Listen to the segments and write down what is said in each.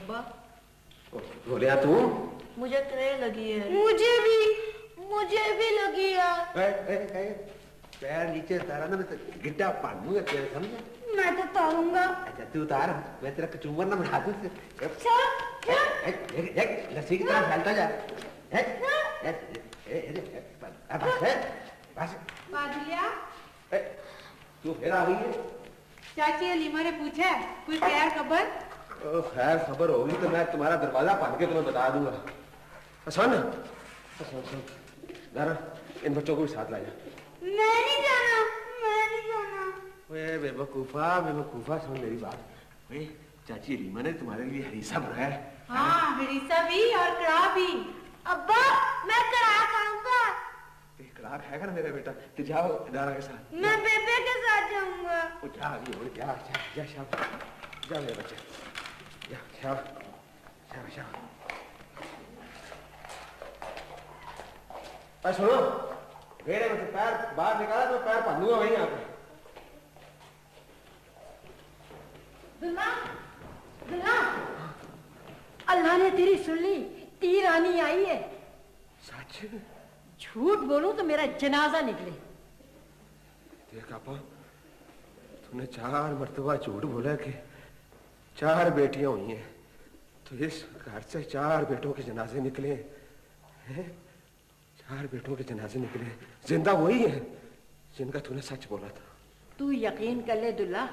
अब्बा बोलिया तू? मुझे क्रय लगी है। मुझे भी लगी है। पैर नीचे तारा ना, मैं तो गिड्डा पालूंगा तेरे, समझा? मैं तो तारूंगा। अच्छा तू उतार, मैं तेरा कचूमर ना बना दूं। लस्सी की तरह फैलता जा। बादलिया, तू फिर आ गई है? चाची अलीमा ने पूछा कोई खैर खबर? खैर खबर होगी तो मैं तुम्हारा दरवाजा फाड़ के तुम्हें बता दूंगा। सुन जरा इन बच्चों को भी साथ लाया। मैं नहीं जाना। बेवकूफा सुन मेरी बात। चाची रीमा ने तुम्हारे लिए हरीसा बनाया है। हाँ, हरीसा भी और कड़ाह भी। अब्बा मैं कड़ाह खाऊंगा। कड़ाह खाएगा ना मेरा बेटा? तो जाओ दारा के साथ। मैं बेबे के साथ जाऊंगा। जा मेरे बच्चे, जा। सुनो, भेड़े में से पैर बाहर निकाला तो पैर बांधूंगा वहीं यहाँ पे। दुल्हा, अल्लाह ने तेरी सुन ली, तीर आनी आई है। सच? झूठ बोलूं तो मेरा जनाजा निकले। देख आपा, तूने 4 मर्तबा झूठ बोला कि 4 बेटियां हुई हैं, तो इस घर से 4 बेटों के जनाजे निकले हैं। 4 बेटों के जनाजे निकले, जिंदा वही है जिनका तूने सच बोला था। तू यकीन कर ले दुल्हा,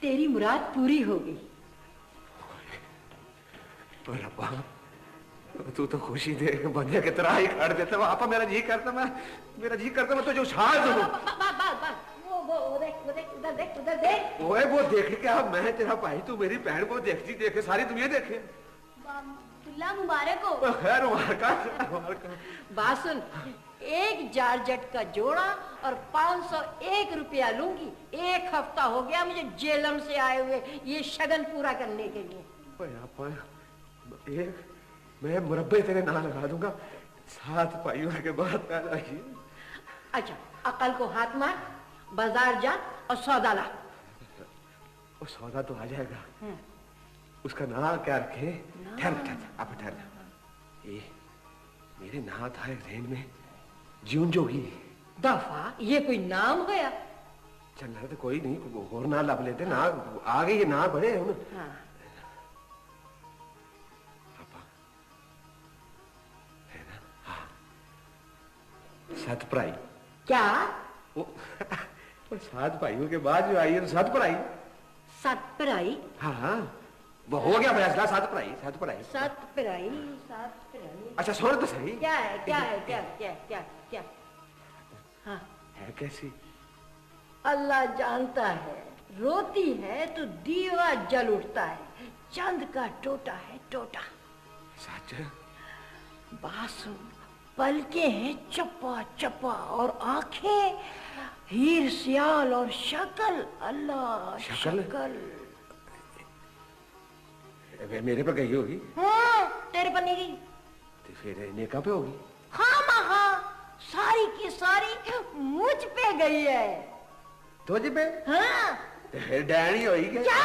तेरी मुराद पूरी होगी। रब्बा, तू तो खुशी दे बंदे की तरह ही खड़ देता। आपा मेरा जी करता मैं तुझे उछाल दूं। उधर देख। ओए वो देख क्या, मैं तेरा भाई, तू मेरी बहन को देखती देखे सारी दुनिया देखे। दुल्हा मुबारक हो। खैर मुबारक। बात सुन, 1 जारजट का जोड़ा और 501 रुपया लूंगी। 1 हफ्ता हो गया मुझे जेलम से आए हुए ये शगन पूरा करने के लिए। मैं मुरब्बे तेरे नाम लगा दूंगा। 7 भाइयों के बाद पैदा की। अच्छा, अकल को हाथ मार, बाजार जा और सौदा ला। वो सौदा तो आ जाएगा। उसका नाम क्या रखे? ठहर। ये मेरे नाम था एक रेन में जीवन जोगी। दफा ये कोई नाम गया? चल तो कोई नहीं, और ना लब लेते ना आगे ये ना बड़े हम। हाँ। है ना? हाँ। 7 भराई। क्या? वो 7 भाइयों के बाद जो आई है तो 7 भराई। 7 भराई? हाँ, वो हो गया फैसला। 7 भराई। 7 भराई। अच्छा सुन तो सही। क्या है? हाँ। है कैसी? अल्लाह जानता है, रोती है तो दीवा जल उठता है। चांद का टोटा है टोटा। सच? बात सुन, पलके हैं चप्पा और आंखें हीर सियाल और शक्ल अल्लाह शक्ल। मेरे पर गई होगी। हाँ, तेरे पर नहीं गई तो फिर नेका पे होगी। हाँ, सारी की सारी मुझ पे गई है। तुझ पे? हाँ। तो फिर डैनी होगी क्या?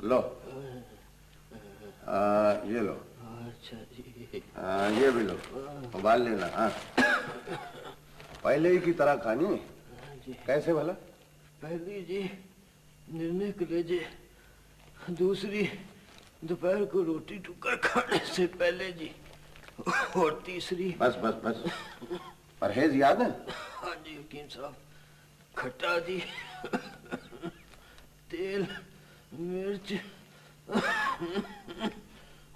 लो ये लो। अच्छा जी। ये भी लो, उबाल लेना। हाँ, पहले ही की तरह खानी। कैसे भला? पहली जी निर्णय कलेजे, दूसरी दोपहर को रोटी टुकड़ खाने से पहले जी, और तीसरी बस परहेज याद है? हाँ जी वकील साहब, खट्टा जी, तेल मिर्च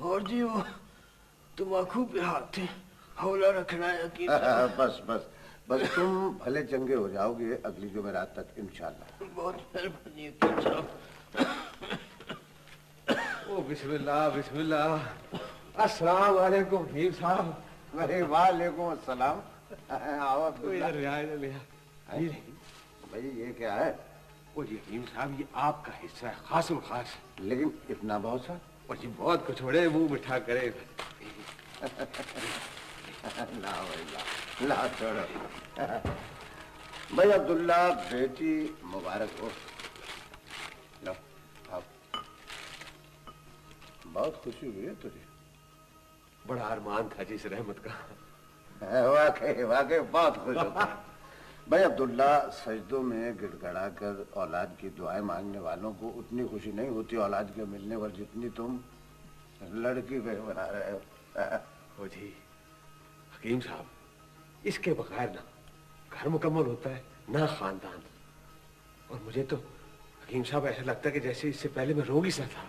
और जी वो तम्बाकू पे हाथ थे, हौला रखना है वकील साहब। बस तुम भले चंगे हो जाओगे अगली जुमेरात तक इंशाल्लाह। बहुत मेहरबानी वकील साहब। ओ बिस्मिल्लाह। अस्सलाम वालेकुम हबीब साहब। वालेकुम अस्सलाम। आओ अब्दुल्ला। इधर ले भाई ये क्या है? वो जी हकीम साहब, ये आपका हिस्सा है, खासम खास। लेकिन इतना बहुत सा? और जी बहुत कुछ बड़े मुंह मिठा करे। ला भाई ला छोड़ो। भाई अब्दुल्ला, बेटी मुबारक हो। लो आप। बहुत खुशी हुई है तुझे। बड़ा अरमान था जी इस रहमत का। वाकई वाकई बहुत खुश होता है। भाई अब्दुल्ला, सजदों में गिड़गड़ा कर औलाद की दुआएं मांगने वालों को उतनी खुशी नहीं होती औलाद के मिलने पर जितनी तुम लड़की पे बना रहे हो। ओ जी हकीम साहब, इसके बगैर ना घर मुकम्मल होता है ना खानदान। और मुझे तो हकीम साहब ऐसा लगता है कि जैसे इससे पहले मैं रोगी सा था।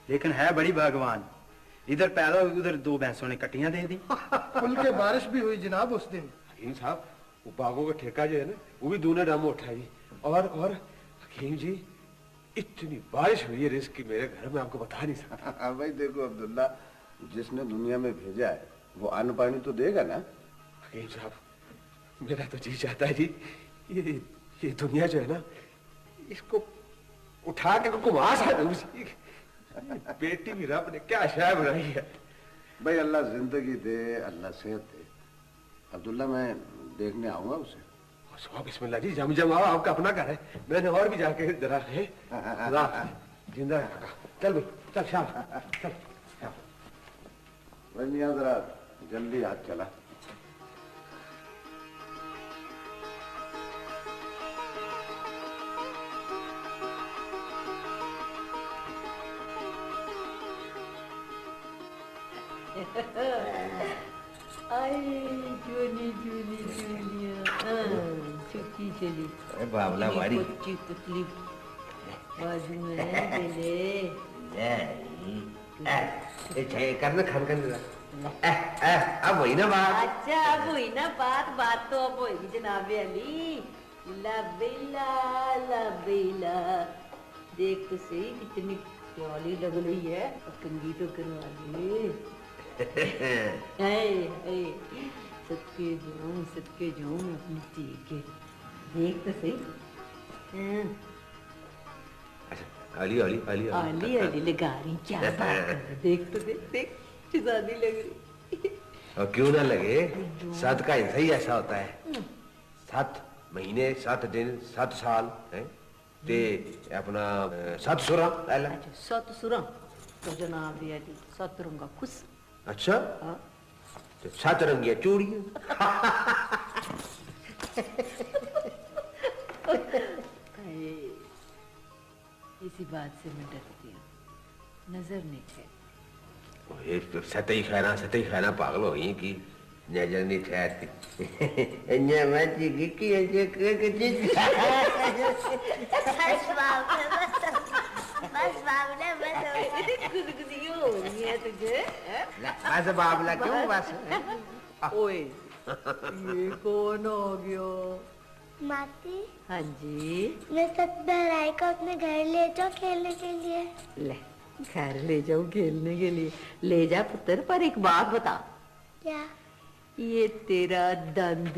लेकिन है बड़ी भगवान, इधर पैदा हुई उधर दो भैंसों ने कटियां दे दी। खुल के बारिश भी हुई जनाब उस दिन। हकीम साहब, वो बागों का ठेका जो है ना, वो भी दूने दामों उठाई। और हकीम जी, इतनी बारिश हुई है रिस्क की मेरे घर में, आपको बता नहीं सकता। भाई देखो अब्दुल्ला, जिसने दुनिया में भेजा है वो अन्न पानी तो देगा ना। हकीम साहब, मेरा तो जी चाहता है जी, ये दुनिया जो है ना, इसको उठा के घुमा सा दूं। बेटी भी रब ने क्या शाय बनाई है। भाई अल्लाह जिंदगी दे, अल्लाह सेहत दे। अब्दुल्ला, मैं देखने आऊंगा उसे। बिस्मिल्लाह जी, जम आओ, आपका अपना घर है। मैंने और भी जाके जरा है जिंदा रखा। चल भाई चल, शाम चल। भाई मियां जरा जल्दी हाथ चला। चुकी चली। अरे बाबला वाड़ी। बच्ची पुतली बाजू में ले। करना खान कर अब वही ना बात। अच्छा अब हुई ना बात तो अब होगी जनाब अली। लबेला लबेला, देख तो सही कितनी प्याली लग रही है। कंगी तो करवा दी। सदके जाऊं अपनी धी के। देख तो सही। अच्छा अली अली अली अली अली लगा रही, क्या बात कर रही। देख तो देख शिजादी लग रही। और क्यों ना लगे, सात का हिस्सा ही ऐसा होता है। 7 महीने 7 दिन 7 साल है ते अपना 7 सुरा। अच्छा 7 सुरा तो जनाब अली 7 रंगा खुश। अच्छा तो 7 रंगिया चूड़ी। इसी बात से मैं डरती हूँ, नजर नहीं है। ये तो सतही खाना पागल हो गई कि नजर नहीं ठहरती। बस बाबला क्यों बस? ओए ये कौन हो गयो? मासी, हाँ जी। मैं सब बहराई को अपने घर ले जाओ खेलने के लिए। ले घर ले जाओ खेलने के लिए, ले जा पुत्र, पर एक बात बता। क्या? ये तेरा दंद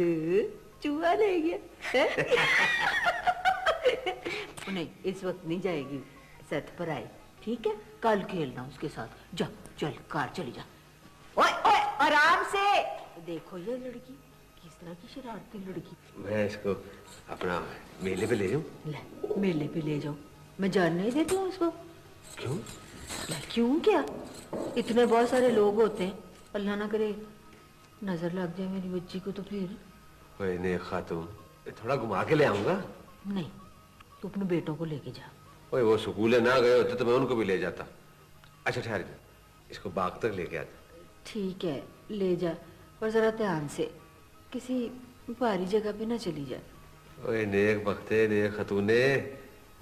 चूहा ले गया है? नहीं इस वक्त नहीं जाएगी, सत पर आई, ठीक है? कल खेलना उसके साथ। जा चल कार चली जा। ओए ओए आराम से। देखो ये लड़की किस तरह की शरारती लड़की। मैं इसको अपना मेले पे ले जाऊं? ले मेले पे ले जाओ, मैं जान नहीं देती हूँ इसको। क्यों? क्यों क्या, इतने बहुत सारे लोग होते हैं, अल्लाह ना करे नजर लग जाए मेरी बच्ची को तो फिर। ओए नेक खातून, थोड़ा घुमा के ले आऊंगा। नहीं तू अपने बेटों को लेके जा। ओए वो स्कूल ना गए होते तो मैं उनको भी ले जाता। अच्छा ठहर जा, इसको बाग तक लेके आता। ठीक है ले जा, पर जरा ध्यान से, किसी भारी जगह पे ना चली जाए। ओए नेक बख्ते नेक खतूने,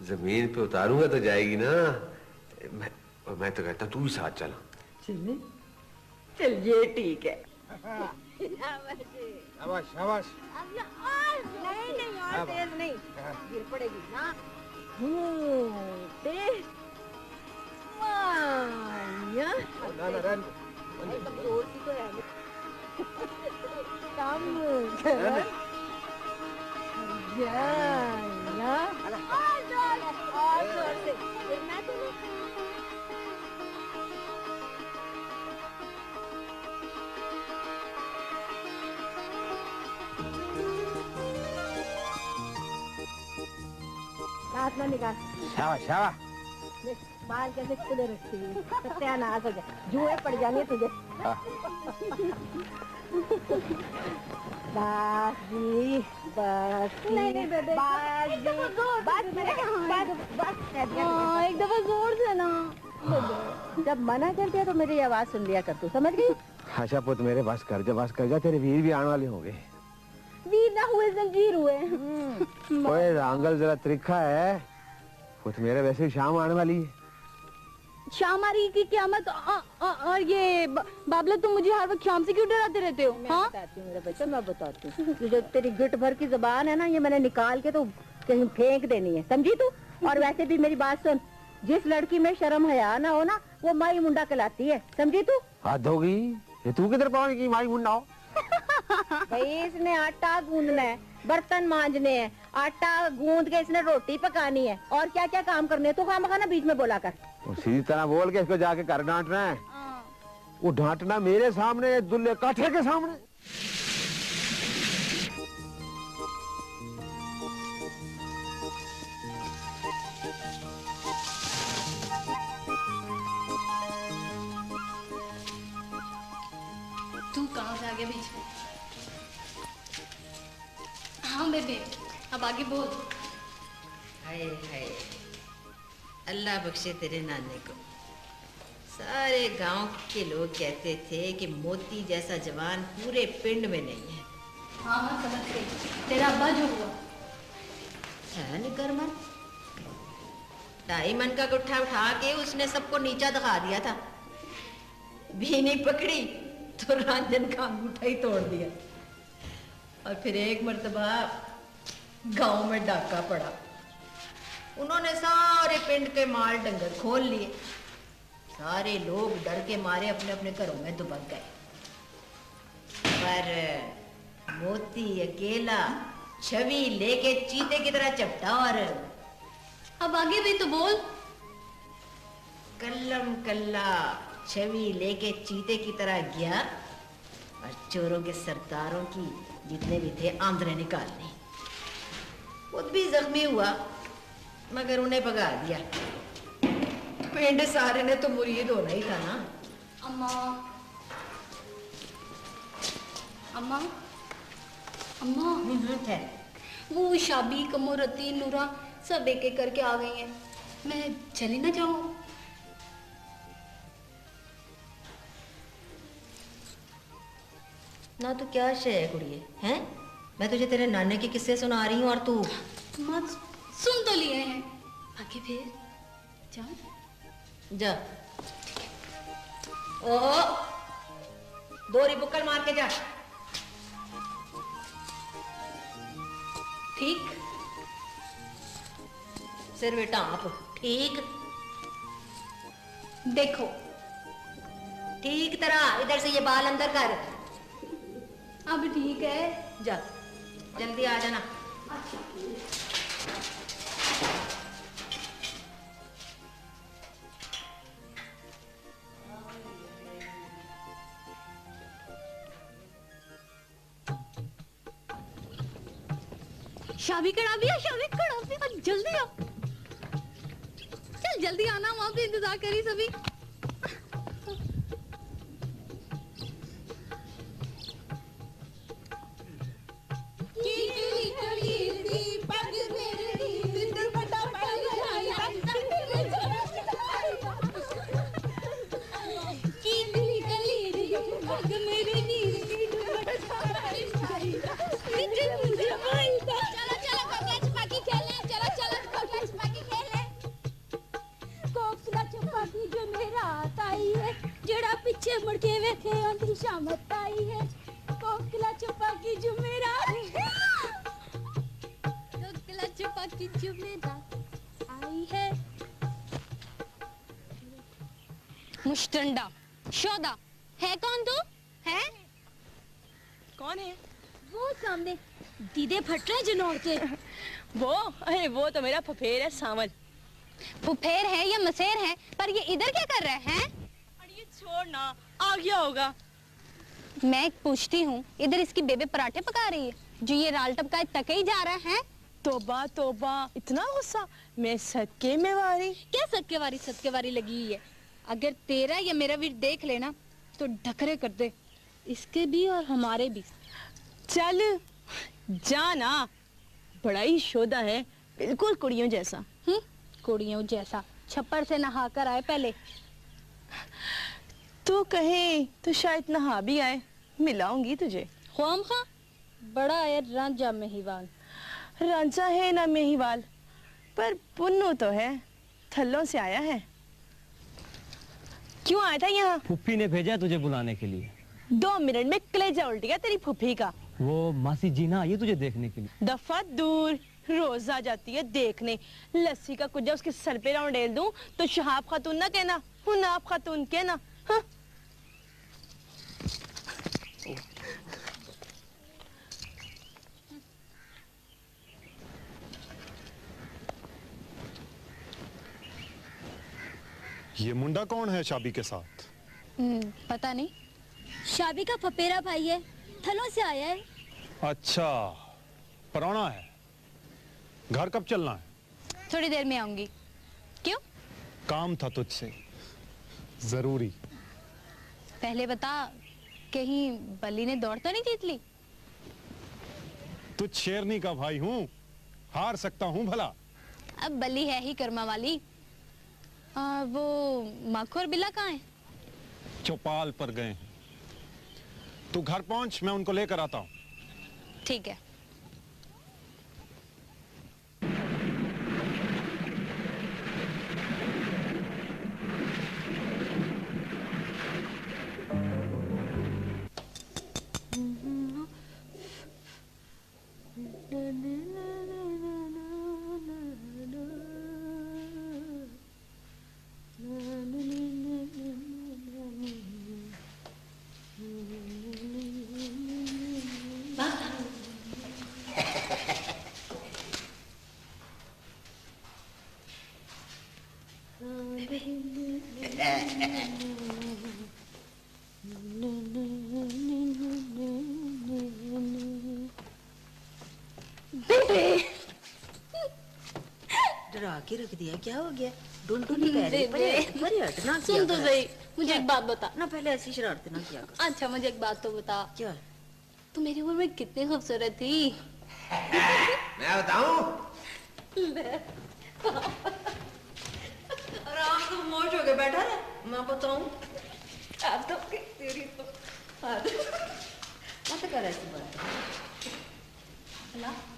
जमीन पे उतारूंगा तो जाएगी ना। मैं तो कहता तू भी साथ चला। चलिए चलिए ठीक है। शाबाश शाबाश। नहीं और तेज नहीं, गिर पड़ेगी ना। तेज माया, ना ना कमजोर सी तो है। कम और जोर से गिरना तो नहीं। हाथ ना निकाल। शाबाश शाबाश। देख बाल कैसे खुले रखती है, सत्यानाश हो गया, जुए पड़ जाएंगे तुझे। बस जी बस। नहीं बेबे बस जी बस मेरे बस एक दफा जोर से ना। जब मना कर दिया तो मेरी आवाज सुन लिया कर, तू समझ गई? आशा पुत मेरे बस कर जा, तेरे वीर भी आने वाले होंगे। वीर ना हुए जंजीर हुए। ओए रांगल जरा त्रिखा है, पुत मेरे वैसे शाम आने वाली है। शाम आ रही की क़यामत। और ये बाबला तुम मुझे हर वक्त शाम से क्यों डराते रहते हो? हाँ बताती हूँ मेरे बच्चे, मैं बताती हूँ। जो तेरी गिट भर की जुबान है ना, ये मैंने निकाल के तो कहीं फेंक देनी है, समझी तू? और वैसे भी मेरी बात सुन, जिस लड़की में शर्म हया ना हो ना, वो माई मुंडा कहलाती है, समझी तू? हद होगी, ये तू किधर पाओगी कि माई मुंडा हो? भाई इसने आटा गूंदना है, बर्तन मांजने हैं, आटा गूंद के इसने रोटी पकानी है, और क्या क्या काम करने हैं। तो काम खाना बीच में बोला कर। सीधी तरह बोल के इसको जाके घर डांटना है। वो डांटना मेरे सामने, दुल्ले काठे के सामने। तू कहाँ से आगे बीच में? हाँ बेबे अब आगे बोल। हाय हाय, अल्लाह बख्शे तेरे नाने को। सारे गांव के लोग कहते थे कि मोती जैसा जवान पूरे पिंड में नहीं है। हाँ हाँ समझ गई। तेरा अब्बा जो हुआ है निकर मन, 2.5 मन का गुट्ठा उठा के उसने सबको नीचा दिखा दिया था। भीनी पकड़ी तो रंजन का अंगूठा ही तोड़ दिया। और फिर एक मर्तबा गांव में डाका पड़ा, उन्होंने सारे पिंड के माल डंगर खोल लिए। सारे लोग डर के मारे अपने अपने घरों में दुबक गए, पर मोती अकेला छवि लेके चीते की तरह चपटा। और अब आगे भी तो बोल। कल्लम कल्ला छवि लेके चीते की तरह गया और चोरों के सरदारों की जितने भी थे आंद्रे निकालने। खुद भी जख्मी हुआ मगर उन्हें भगा दिया। पिंड सारे ने तो मुरीद होना ही था ना। अम्मा अम्मा अम्मा है। वो शाबी कमोरती नूरा सब एक एक करके आ गई हैं। मैं चली ना जाऊं? ना तो क्या शय है कुड़िए, हैं? मैं तुझे तेरे नाने के किस्से सुना रही हूँ और तू मत सुन तो लिए हैं, आगे फिर जा जा। ओ दोरी बुक्कल मार के जा। ठीक सिर बेटा आप ठीक देखो ठीक तरह इधर से ये बाल अंदर कर। अब ठीक है, जा जल्दी आ जाना। शाबी कड़ा भी जल्दी आओ। चल जल्दी आना, वहां पे इंतजार करी सभी। पीछे मुड़ के वेखे आंधी शामत आई है। कोकिला छुपा की जुमेरात, कोकिला छुपा की जुमेरात आई है। मुश्तंडा शोदा है कौन तू? है कौन है? वो सामने दीदे फट रहे जनौर के। वो, अरे वो तो मेरा फफेर है सावन। फुफेर है या मसेर है, पर ये इधर क्या कर रहे हैं? अरे ये छोड़ ना, आ गया होगा। मैं पूछती हूँ, इधर इसकी बेबे पराठे पका रही है, जो ये राल टपका तके ही जा रहा है। तोबा तोबा, इतना गुस्सा। मैं सदके में वारी। क्या सदके वारी लगी हुई है? अगर तेरा या मेरा वीर देख लेना तो ढकरे कर दे, इसके भी और हमारे भी। चल जाना, बड़ा ही शोधा है, बिल्कुल कुड़ियों जैसा। कुड़ियों जैसा? छप्पर से नहा कर आए पहले। तू कहे तो शायद नहा भी आए, मिलाऊंगी तुझे। ख्वाम खा बड़ा है रांझा मेहीवाल। रांझा है ना मेहीवाल, पर पुन्नू तो है, थल्लों से आया है। क्यों आया था यहाँ? फुफ्फी ने भेजा तुझे बुलाने के लिए। 2 मिनट में कलेजा उल्ट गया तेरी फुफ्फी का। वो मासी जीना आई है तुझे देखने के लिए। दफा दूर, रोज आ जाती है देखने। लस्सी का कुछ उसके सर पे राउंडेल दूं तो शहाब खातून ना कहना, हुनाब खातून कहना। हाँ? ये मुंडा कौन है शाबी के साथ? पता नहीं। शाबी का फपेरा भाई है, थलों से आया है। अच्छा, पराना है। घर कब चलना है? थोड़ी देर में आऊंगी। क्यों? काम था तुझसे, जरूरी। पहले बता, कहीं बल्ली ने दौड़ तो नहीं जीत ली? तुझ शेरनी का भाई हूं, हार सकता हूं भला। अब बल्ली है ही कर्मा वाली। वो माखू और बिल्ला कहाँ है? चौपाल पर गए हैं। तू घर पहुंच, मैं उनको लेकर आता हूं। ठीक है। डरा के रख दिया, क्या हो गया? डुलडुली कह रही पर हटना। सुन तो सही, मुझे एक बात बता ना, पहले ऐसी शरारतें ना किया कर। अच्छा मुझे एक बात तो बता। क्या? तू मेरी उम्र में कितनी खूबसूरत थी? मैं बताऊं? आराम से खामोश हो के बैठा है, मैं बताऊं? तो तेरी तो मत कर ऐसी बात।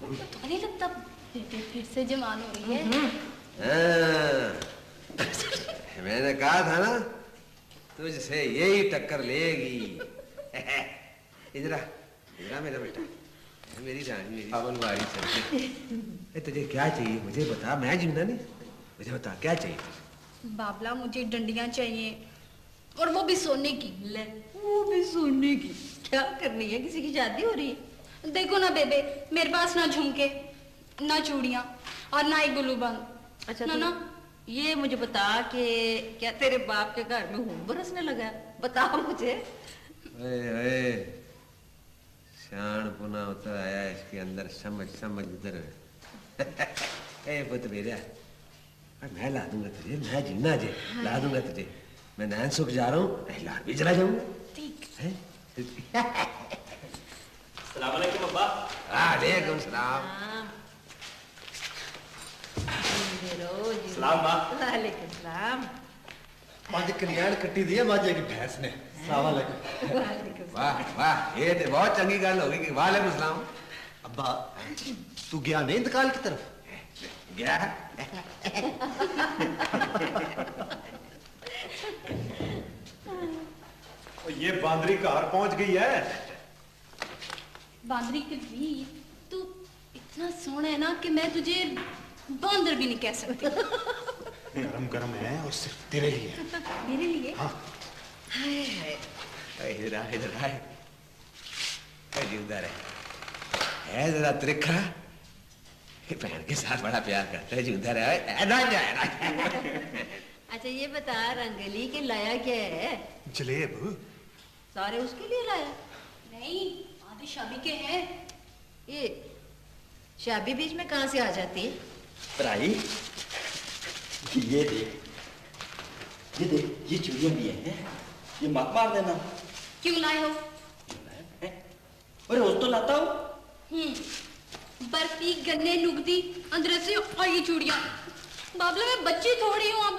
तो नहीं लगता फिर से जवान हो रही है? मैंने कहा था ना, तुझसे यही टक्कर लेगी। इधर मेरा बेटा, मेरी रानी, मेरी पावन वाली चल। तुझे क्या चाहिए मुझे बता, मैं जिंदा नहीं। मुझे बता क्या चाहिए? बाबला मुझे डंडियां चाहिए, और वो भी सोने की। ले, वो भी सोने की? क्या करनी है? किसी की शादी हो रही है? देखो ना बेबे, मेरे पास ना झुमके, ना चूड़ियां और ना ही गुल्लू बंद। अच्छा ना ये मुझे बता कि क्या तेरे बाप के घर में खून बरसने लगा है? बता मुझे। ओए शान पुना उतर आया इसके अंदर, समझ उधर। ए पुत्र मेरा, मैं ला दूंगा तुझे, मैं जीना जे ला दूंगा तुझे। मैं नैन सुख जा रहा हूँ, लार भी चला जाऊंगा। ठीक है। सलाम अलैकुम अब्बा। वालेकुम सलाम। सलाम माँ। वालेकुम सलाम। आज कल्याण कट्टी दी है माजे की भैंस ने। सलाम अलैकुम। वाह वाह, ये तो बहुत चंगी गल होगी कि वालेकुम सलाम। अब्बा तू गया नहीं इंतकाल की तरफ? गया। ये बांदरी कहाँ पहुंच गई है? बांदरी के वीर, तू इतना सोहना है ना कि मैं तुझे बांदर भी नहीं कह सकती। गरम गरम है और सिर्फ तेरे लिए। मेरे लिए? हाँ। इधर आ, इधर आ। जिंदा रहे। है जरा त्रिखा, बहन के साथ बड़ा प्यार करता है, जिंदा रहा ना जाए। अच्छा ये बता, रंगली के लाया क्या है? जलेब। सारे उसके लिए लाया? नहीं, आधे शाबी के हैं। ये शाबी बीच में कहाँ से आ जाती है? पराई, ये देख, ये चूड़ियां भी है, ये मत मार देना। क्यों लाए हो? और रोज तो लाता हूँ। बर्फी, गन्ने, नुगदी, अंदर से और ये चूड़ियां। बाबला मैं बच्ची थोड़ी हूँ अब।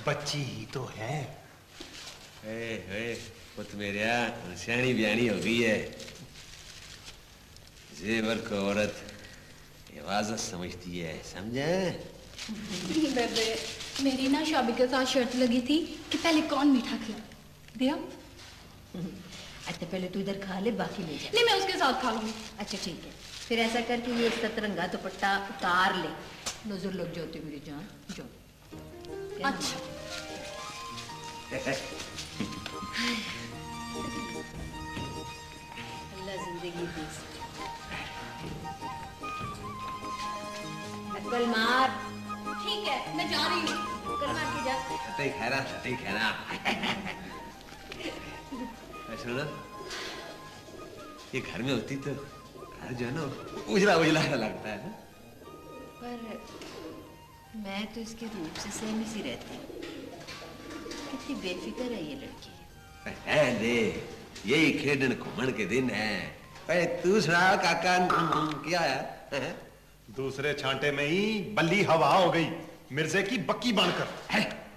बच्ची ही तो है। पुत मेरे सियाणी ब्याणी हो गई है। जेवर को औरत हिफाजत समझती है, समझे? बेबे, मेरी ना शाबी के साथ शर्त लगी थी कि पहले कौन मीठा खिला दिया। अच्छा पहले तू इधर खा ले, बाकी ले जा। नहीं, मैं उसके साथ खा लूंगी। अच्छा ठीक है, फिर ऐसा करके ये सतरंगा दुपट्टा उतार ले। नजर लग जाती मेरी जान, जाओ। अच्छा। अल्लाह जिंदगी दी। नकल मार। ठीक है, मैं जा रही हूँ। नकल मार के जा। सटे खैरा। सुनो, ये घर में होती तो घर जो है ना उजला लगता है ना। पर मैं तो इसके रूप से सहमी सी रहती हूँ। कितनी बेफिक्र है ये लड़की। है दे, यही खेडन घूमन के दिन है। अरे तू सुना काका, क्या है? दूसरे छांटे में ही बल्ली हवा हो गई, मिर्जे की बक्की बनकर।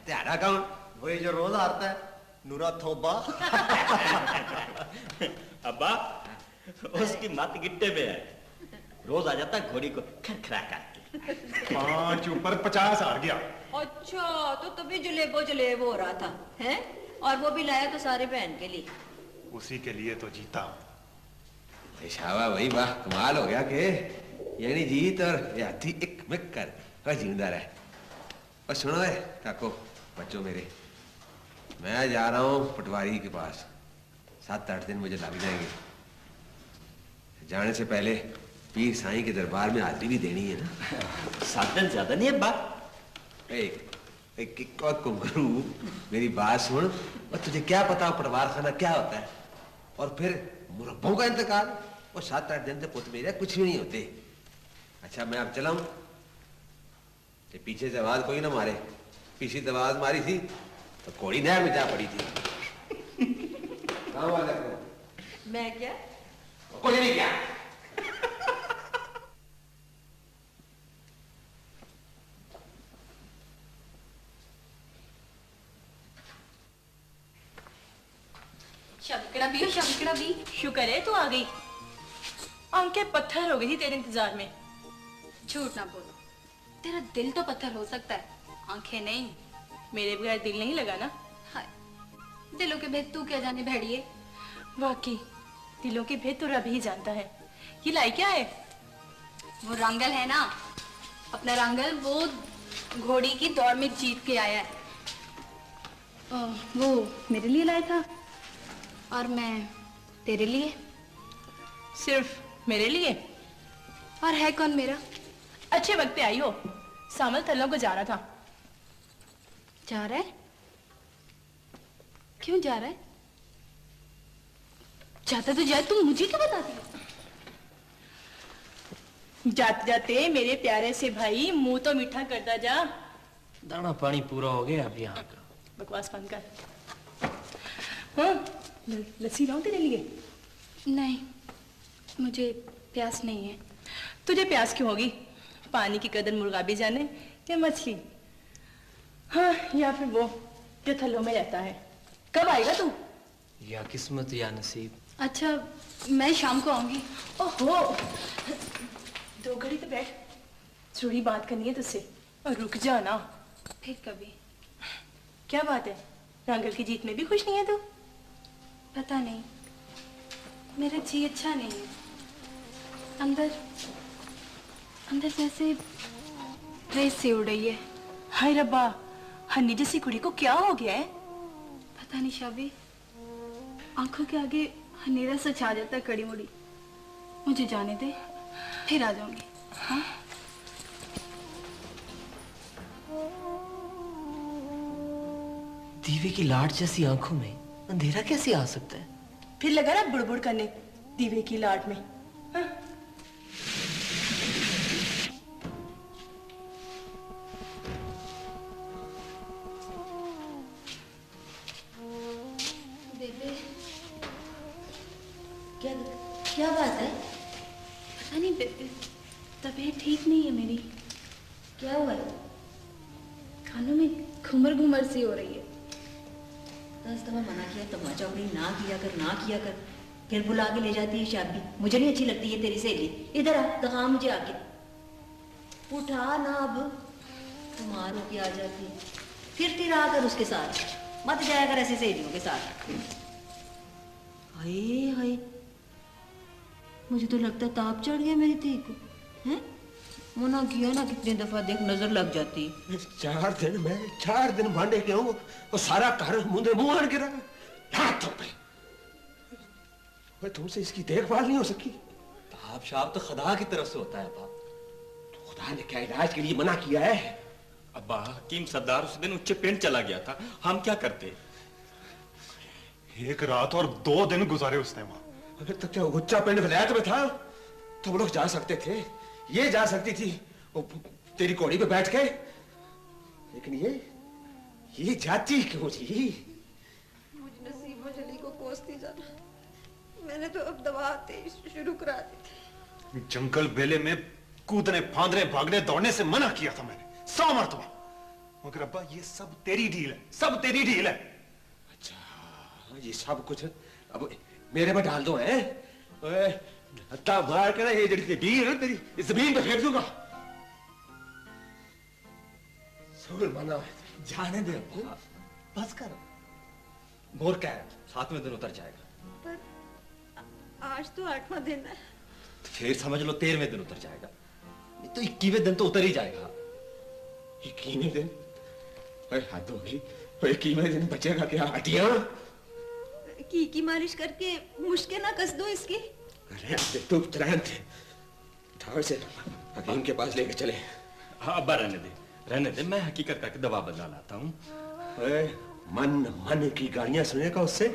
त्यारा कौन? वही जो रोज आता है, नूरा थोबा। अब्बा, उसकी मत गिट्टे पे है, रोज आ जाता घोड़ी को खरखरा करके। 5 ऊपर 50 हार गया। अच्छा, तो तभी जलेब हो रहा था, हैं? और वो भी लाया तो सारे बहन के लिए। उसी के लिए तो जीता। शाबा भाई, वाह कमाल हो गया के यानी जीत और याती एक मिक कर जिंदा रहे। और सुनो है काको, बच्चों मेरे, मैं जा रहा हूँ पटवारी के पास। 7-8 दिन मुझे लग जाएंगे। जाने से पहले पीर साईं के दरबार में हाजिरी भी देनी है ना। 7 दिन ज्यादा नहीं अब्बा। एक कुंगरू, मेरी बात सुन। और तुझे क्या पता पटवार खाना क्या होता है? और फिर मुरब्बों का इंतकाल। और 7-8 दिन से पुत मेरे कुछ भी नहीं होते। अच्छा मैं अब चला हूं। पीछे से आवाज कोई ना मारे। पीछे से आवाज मारी थी तो कोड़ी नहर में जा पड़ी थी। कहाँ वाला को? मैं क्या? कुछ नहीं क्या। शबकड़ा भी। शुक्र है तू आ गई। आंखें पत्थर हो गई थी तेरे इंतजार में। झूठ ना बोलो, तेरा दिल तो पत्थर हो सकता है, आंखें नहीं। मेरे बगैर दिल नहीं लगा ना। हाय, दिलों के भेद तू क्या जाने भेड़िए। वाकई दिलों के भेद तो रब ही जानता है। ये लाई क्या है? वो रंगल है ना, अपना रंगल वो घोड़ी की दौड़ में जीत के आया है। वो मेरे लिए लाया था और मैं तेरे लिए। सिर्फ मेरे लिए? और है कौन मेरा? अच्छे वक्त पे आई हो। सामल थल्लों को जाना था। जा रहा है? क्यों जा रहा है? जाता तो जाए, तुम मुझे क्यों बता दिया? जाते जाते मेरे प्यारे से भाई मुंह तो मीठा करता जा। दाना पानी पूरा हो गया अब यहाँ का। बकवास बंद कर। हाँ, लस्सी लाऊं तेरे लिए? नहीं, मुझे प्यास नहीं है। तुझे प्यास क्यों होगी? पानी की कदर मुर्गा भी जाने या मछली। हाँ, या फिर वो जो थल्लों में रहता है। कब आएगा तू? या किस्मत या नसीब। अच्छा, मैं शाम को आऊंगी। ओहो, 2 घड़ी तो बैठ, थोड़ी बात करनी है तुझसे। और रुक जाना। फिर कभी। क्या बात है, रंगल की जीत में भी खुश नहीं है तू? पता नहीं, मेरा जी अच्छा नहीं है। अंदर अंदर जैसे रेत सी उड़ रही है। हाय रब्बा, हन्नी जैसी कुड़ी को क्या हो गया है? पता नहीं शाबी, आंखों के आगे अंधेरा सा छा जाता है, कड़ी मुड़ी। मुझे जाने दे, फिर आ जाऊंगी। हाँ? दीवे की लाड जैसी आंखों में अंधेरा कैसे आ सकता है? फिर लगा ना बुड़बुड़ करने दीवे की लाड में। हाँ? बेबे, क्या बात है? पता नहीं बेबे, तबीयत ठीक नहीं है मेरी। क्या हुआ है? कानों में घुमर घुमर सी हो रही है। 10 दफा मना किया, तमाचा अपनी ना किया कर। फिर बुला के ले जाती है शादी। मुझे नहीं अच्छी लगती है तेरी सहेली। इधर आ, दिखा मुझे आके। उठा ना अब, बीमार होके आ जाती है। फिर आकर उसके साथ मत जाया कर ऐसी सहेलियों के साथ। हाय हाय, मुझे तो लगता है ताप चढ़ गया मेरी धी को। हैं? मना किया ना कितनी दफा, देख नजर लग जाती है। 4 दिन भांडे के हूँ और सारा घर मुंह मुंह आन गिरा। तुमसे इसकी देखभाल नहीं हो सकी। ताप शाप तो खुदा की तरफ से होता है बाप। तो खुदा ने क्या इलाज के लिए मना किया है? अब्बा, हकीम सरदार उस दिन उच्च पिंड चला गया था, हम क्या करते? 1 रात और 2 दिन गुजारे उसने वहां। अगर तक क्या उच्चा पिंड विलायत में था तो वो लोग जा सकते थे, ये जा सकती थी वो तेरी घोड़ी पे बैठ के। लेकिन ये जाती क्यों थी? मुझे नसीब जली को कोसती जाना, मैंने तो अब दवा आते ही शुरू करा दी थी। जंगल बेले में कूदने फांदने भागने दौड़ने से मना किया था मैंने 100 मरतबा। मगर अब्बा ये सब तेरी ढील है, सब तेरी ढील है। अच्छा, ये सब कुछ अब मेरे में डाल दो है? हत्ता मार कर ये जड़ी ढील तेरी इस जमीन पे फेंक दूंगा। सुन मना जाने दे अब्बा, बस कर। मोर क्या है, 7वें दिन उतर जाएगा। आज तो 8वां दिन है। तो फिर समझ लो 13वें दिन उतर जाएगा। नहीं तो 21वें दिन तो उतर ही जाएगा। 21वें दिन? हद हो गई। 21वें दिन बचेगा क्या? हड्डियां की मालिश करके मुश्किल ना कस दो इसकी। अरे तू तुरंत ठाकुर से हकीम के पास लेके चले। हाँ अब्बा, रहने दे, मैं हकीकत करके दवा बदला लाता हूँ। मन की गालियां सुनेगा उससे,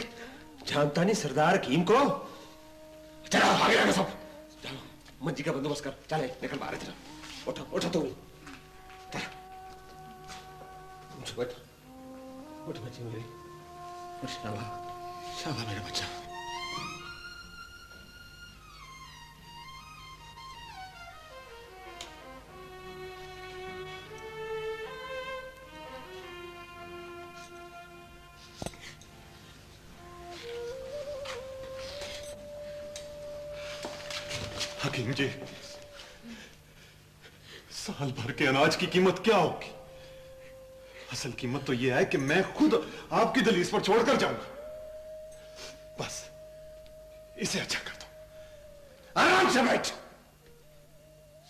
जानता नहीं सरदार हकीम को। चलो आगे लगा सब, मंजी का बंदोबस्त कर। चले निकल बाहर, चलो उठो तू। उठ बच्ची मेरी, शाबाश मेरा बच्चा। हकीम जी, साल भर के अनाज की कीमत क्या होगी? असल कीमत तो यह है कि मैं खुद आपकी दलीज पर छोड़कर जाऊंगा। बस इसे अच्छा कर दो। आराम से बैठ।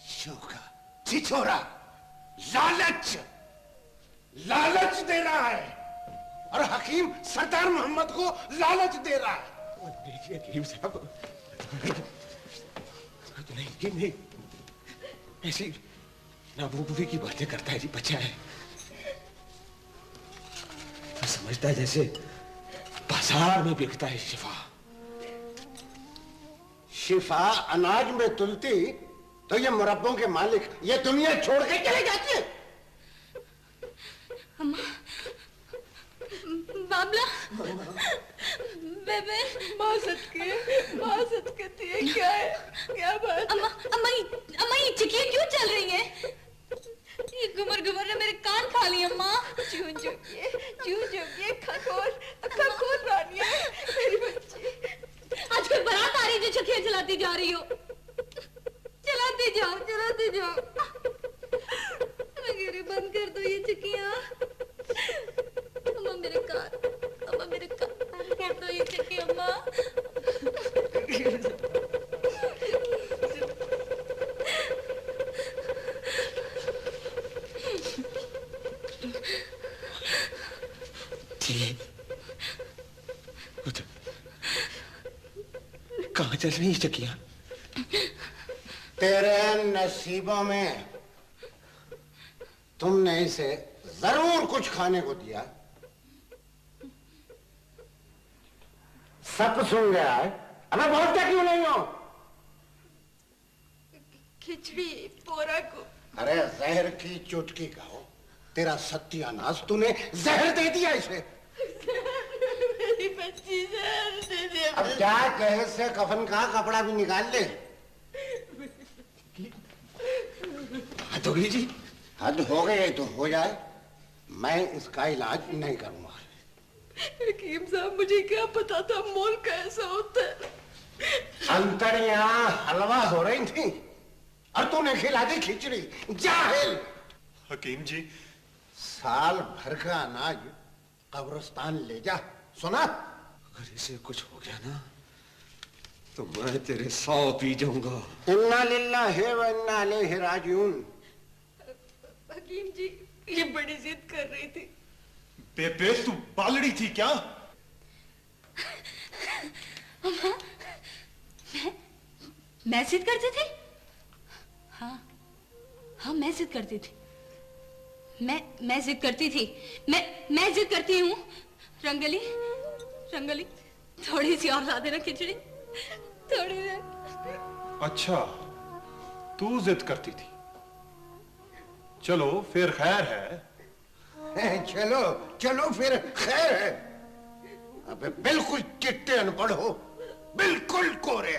शोका, छिछोरा, लालच दे रहा है, और हकीम सरदार मोहम्मद को लालच दे रहा है। देखिए हकीम साहब, नहीं ऐसी नाबूबी की बातें करता है जी, बच्चा है। तो समझता है जैसे बाजार में बिकता है शिफा। शिफा अनाज में तुलती तो ये मुरब्बों के मालिक ये दुनिया छोड़ के चले जाते हैं। अम्मा, बाबला, बेबे, माँ सदके थी, क्या है? क्या बात? अम्मा ये चिकियां क्यों चल रही हैं? ये घुमर ने मेरे कान खा लिए अम्मा। चूं चुगिए, खखोल रानिया, मेरी बच्ची। आजकल बारात आ रही जो चिकियां चलाती जा रही हो। चलाते जाओ। वगैरह बंद कर दो ये चिकियां। अम्मा मेरे कान कर दो ये चिकियां अम्मा। कहाँ चल रही चकियां? तेरे नसीबों में तुमने इसे जरूर कुछ खाने को दिया। सब सुन गया है। अबे बोलते क्यों नहीं हो? खिचड़ी पोरा को। अरे जहर की चुटकी कहो। तेरा सत्यानाश, तूने जहर दे दिया इसे। मेरी बच्ची जहर दे दिया। अब क्या कहे से कफन का कपड़ा भी निकाल ले। हद हो गई जी। हद हो गई तो हो जाए, मैं इसका इलाज नहीं करूंगा। हकीम साहब, मुझे क्या पता था मोल कैसा होता है। अंतड़ियां हलवा हो रही थी और तूने खिला दी खिचड़ी। जाहिल। हकीम जी, साल भर का अनाज कब्रिस्तान ले जा। सुना? अगर इसे कुछ हो गया ना तो मैं तेरे 100 पी जाऊंगा। इन्ना लिल्लाहि व इन्ना इलैहि राजिऊन। हकीम जी, ये बड़ी जिद कर रही थी। बेबे, तू बालड़ी थी क्या? मैं जिद करती थी? हाँ हाँ, मैं जिद करती थी। मैं जिद करती थी। मैं जिद करती हूँ। रंगली रंगली, थोड़ी सी और ला देना खिचड़ी, थोड़ी देर। अच्छा, तू जिद करती थी। चलो फिर खैर है। चलो चलो फिर खैर है। अबे बिल्कुल चिट्टे अनपढ़ हो, बिल्कुल कोरे।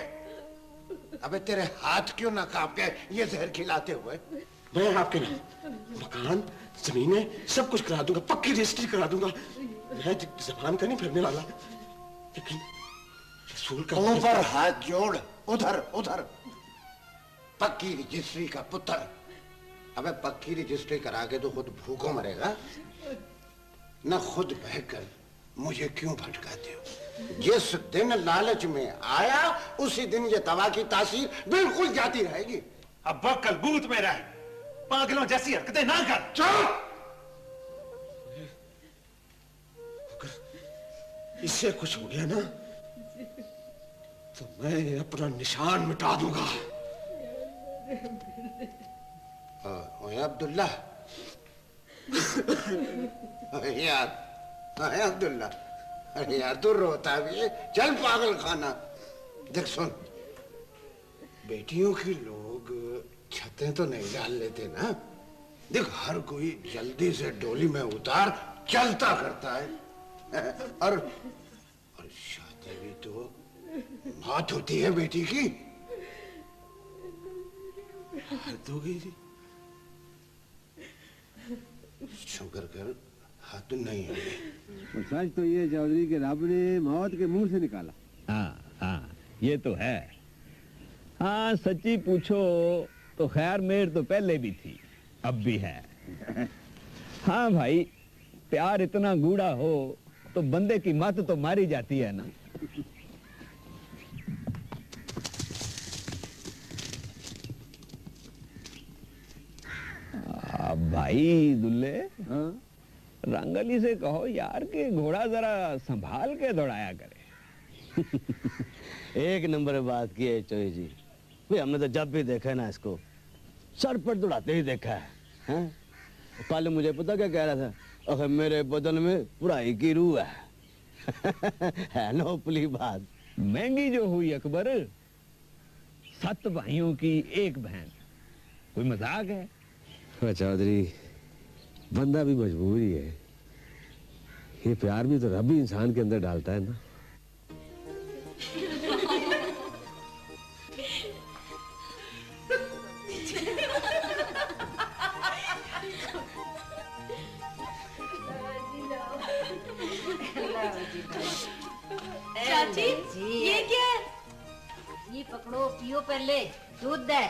अबे तेरे हाथ क्यों ना कांप गए ये जहर खिलाते हुए? मैं आपके मकान, जमीनें सब कुछ करा दूंगा, पक्की रजिस्ट्री करा दूंगा। मैं जबान का नहीं फिरने वाला, लेकिन रसूल का ऊपर हाथ जोड़। उधर उधर। पक्की रजिस्ट्री का पुत्र। अबे पक्की रजिस्ट्री करा के तो खुद भूखों मरेगा न। खुद बहकर मुझे क्यों भटकाते हो? जिस दिन लालच में आया उसी दिन ये दवा की तासीर बिल्कुल जाती रहेगी। अब बकल बूत में रह, पागलों जैसी हरकतें ना कर। चुप। इससे कुछ हो गया ना तो मैं अपना निशान मिटा दूंगा। ओए अब्दुल्ला। यार, अब्दुल्ला, अरे यार तू रोता भी है। चल पागल खाना। देख सुन, बेटियों की लोग छतें तो नहीं डाल लेते ना। देख हर कोई जल्दी से डोली में उतार चलता करता है। और शादी भी तो मौत होती है बेटी की। हद हो गई थी। शुक्र कर हाथ नहीं है। सच तो ये चौधरी के रब ने मौत के मुंह से निकाला। हाँ हाँ, ये तो है। हाँ, सच्ची पूछो तो खैर मेर तो पहले भी थी, अब भी है। हाँ भाई, प्यार इतना गूढ़ा हो तो बंदे की मत तो मारी जाती है ना। भाई दुल्ले, रंगली से कहो यार कि घोड़ा जरा संभाल के दौड़ाया करे। एक नंबर बात की है चोई जी। भाई हमने तो जब भी देखा है ना इसको सर पर दौड़ाते ही देखा है, हैं? कल मुझे पता क्या कह रहा था, अगर मेरे बदन में बुराई की रूह है ना उपली बात। महंगी जो हुई अकबर, 7 भाइयों की एक बहन, कोई मजाक है? चौधरी, बंदा भी मजबूर ही है। ये प्यार भी तो रब ही इंसान के अंदर डालता है ना। चाची, ये क्या है? ये पकड़ो, पियो पहले, दूध दे।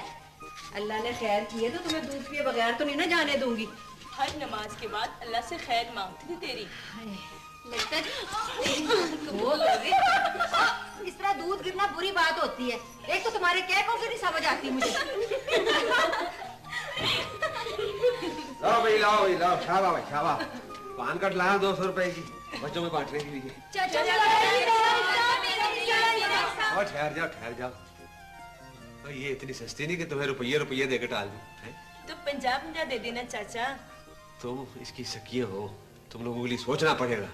अल्लाह ने खैर की है तो तुम्हें दूध पिए बगैर तो नहीं ना जाने दूंगी। हर नमाज के बाद अल्लाह से खैर मांगती थी तेरी। लगता इस तरह दूध गिरना बुरी बात होती है। एक तो तुम्हारे कहकों से नहीं समझ आती मुझे। लाओ भाई, लाओ भाई, लाओ। शाबा भाई, शाबा। पान कट लाया 200 रुपए की, बच्चों में बांटने के लिए। और ठहर जाओ, ठहर जाओ। ये इतनी सस्ती नहीं कि तुम्हें रुपये रुपये देकर टाल दूं। तो 50 दे देना चाचा। तुम इसकी सखियां हो, तुम लोगों के लिए सोचना पड़ेगा।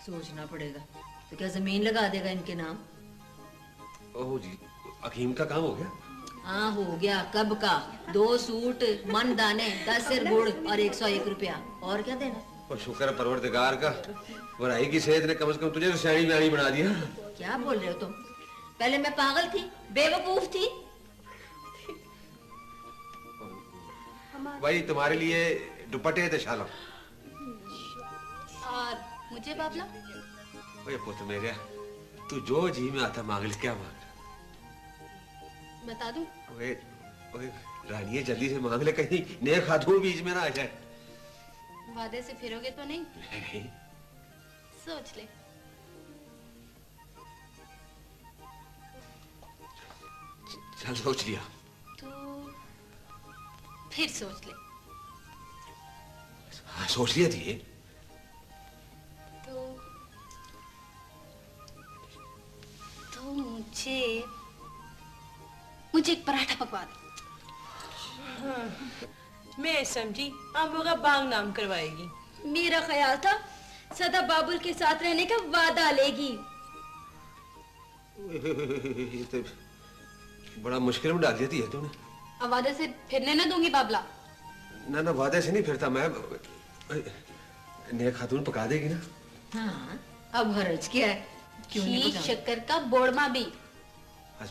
सोचना पड़ेगा तो क्या जमीन लगा देगा इनके नाम? ओह जी, हकीम का काम हो गया? हाँ हो गया, कब का। 2 सूट, मन दाने, 10 सिर गुड़ और 101 रुपया, और क्या देना? और शुक्र है परवरदिगार का, वराई की सेहत ने कम से कम तुझे तो सयानी ब्यानी बना दिया। क्या बोल रहे हो तुम? पहले मैं पागल थी, बेवकूफ थी। भाई तुम्हारे लिए दुपट्टे थे शाला। और मुझे बाबला? ओए पुत्र मेरे, तू जो जी में आता मांग ले, क्या मांग? बता दूं? ओए ओए रानिये, जल्दी से मांग ले, कहीं नए खातून बीच में ना आ जाए। वादे से फिरोगे तो नहीं? नहीं। सोच ले। चल सोच लिया। तो फिर सोच ले। हाँ सोच लिया थी। तो मुझे एक पराठा पकवा दो। हाँ, मैं समझी आप लोग बांग नाम करवाएगी। मेरा ख्याल था सदा बाबुल के साथ रहने का वादा लेगी। ये तो बड़ा मुश्किल में डाल दिया है तूने। अब वादे से फिरने न दूंगी बाबला। ना ना, वादे से नहीं फिरता मैं। नए खातून पका देगी ना? हाँ, अब हर्ज क्या है? क्यों नहीं खीर पकाऊं? शक्कर का बोड़मा भी।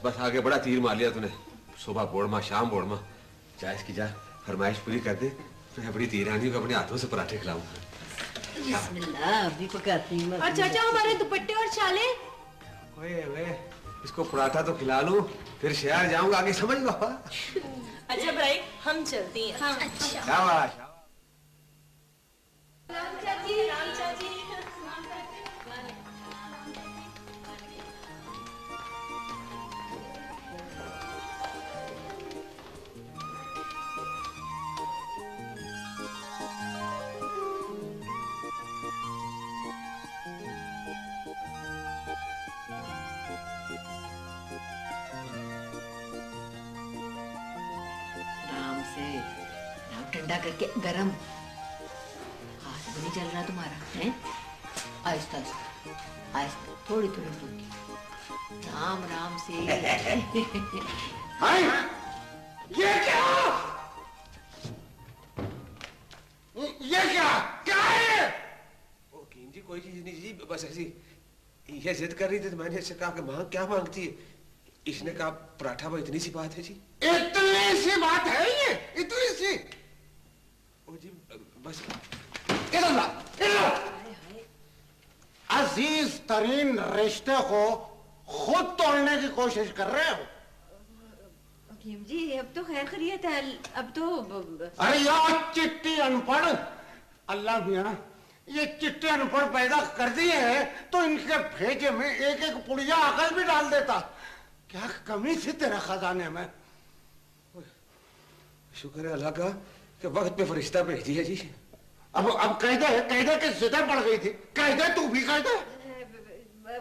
बस आगे बड़ा तीर मार लिया तूने। सुबह बोड़मा, शाम बोड़मा। जा इसकी जा फरमाइश पूरी कर दे, मैं बड़ी तीरानी को अपने हाथों से पराठे खिलाऊंगा। बिस्मिल्लाह, अभी पकाती हूँ। और चाचा हमारे दुपट्टे और शाले? ओए ओए, इसको पराठा तो खिला लूं, फिर शहर जाऊंगा, आगे समझ लो। अच्छा भाई, हम चलती हैं। हाँ, अच्छा। शाबाश। राम चाची, राम चाची। आराम से, नाक ठंडा करके, गरम। हाथ भी नहीं चल रहा तुम्हारा, हैं? आहिस्ता आहिस्ता, आहिस्ता, थोड़ी थोड़ी फुल्की। राम राम से। ये क्या? ये क्या? क्या है? ओ कीम जी, कोई चीज नहीं जी, बस ऐसी ये जिद कर रही थी तो मैंने इससे कहा कि मां क्या मांगती है? इसने कहा पराठा, वो इतनी सी बात है जी। इतनी सी बात है ये? इतनी सी? ओ जी बस। इधर ला, इधर। अजीज तरीन रिश्ते को खुद तोड़ने की कोशिश कर रहे हो। हकीम जी, अब तो खैर खैरियत है, अब तो। अरे यार चिट्टी अनपढ़, अल्लाह मियां ये चिट्टे अनपढ़ पैदा कर दिए हैं तो इनके भेजे में एक एक पुड़िया अकल भी डाल देता। क्या कमी थी तेरे खजाने में? शुक्र है अल्लाह का कि वक्त पे फरिश्ता भेज दिया जी। अब कह दे कि जिद पड़ गई थी। कह दे, तू भी कह दे।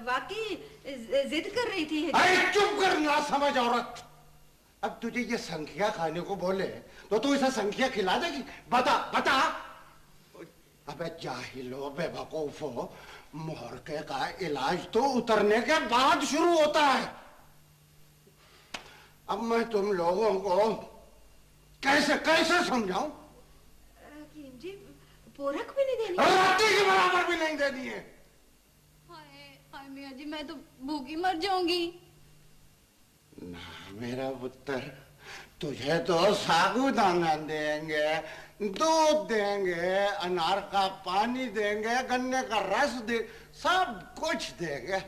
वाकई जिद कर रही थी। अरे चुप कर, ना समझ औरत। अब तुझे ये संख्या खाने को बोले तो तू इसे संख्या खिला देगी? बता बता। अबे जाहिलो, बेवकूफो, मुहर्के का इलाज तो उतरने के बाद शुरू होता है। अब मैं तुम लोगों को कैसे कैसे समझाऊं? हकीम जी, पोरक भी नहीं देनी? रोटी के बराबर भी नहीं देनी है। हाय मियाँ जी, मैं तो भूखी मर जाऊंगी। ना मेरा पुत्र, तुझे तो साबूदाना देंगे, दूध देंगे, अनार का पानी देंगे, गन्ने का रस दे, सब कुछ देंगे।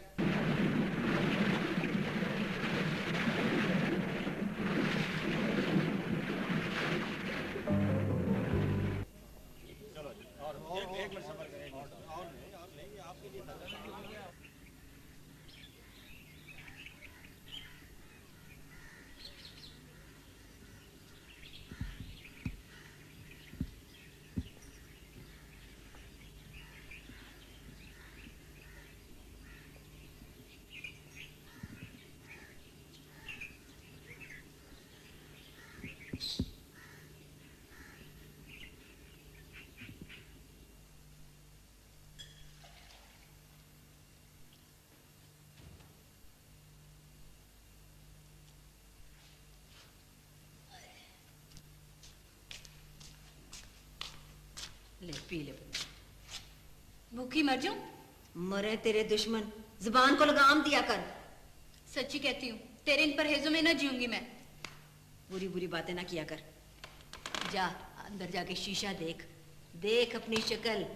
ले पी ले। भूखी मर जाऊं? मरे तेरे दुश्मन, जुबान को लगाम दिया कर। सच्ची कहती हूँ, तेरे इन परहेजों में न जीऊंगी मैं। बुरी बुरी बातें ना किया कर। जा अंदर जाके शीशा देख, देख अपनी शक्ल,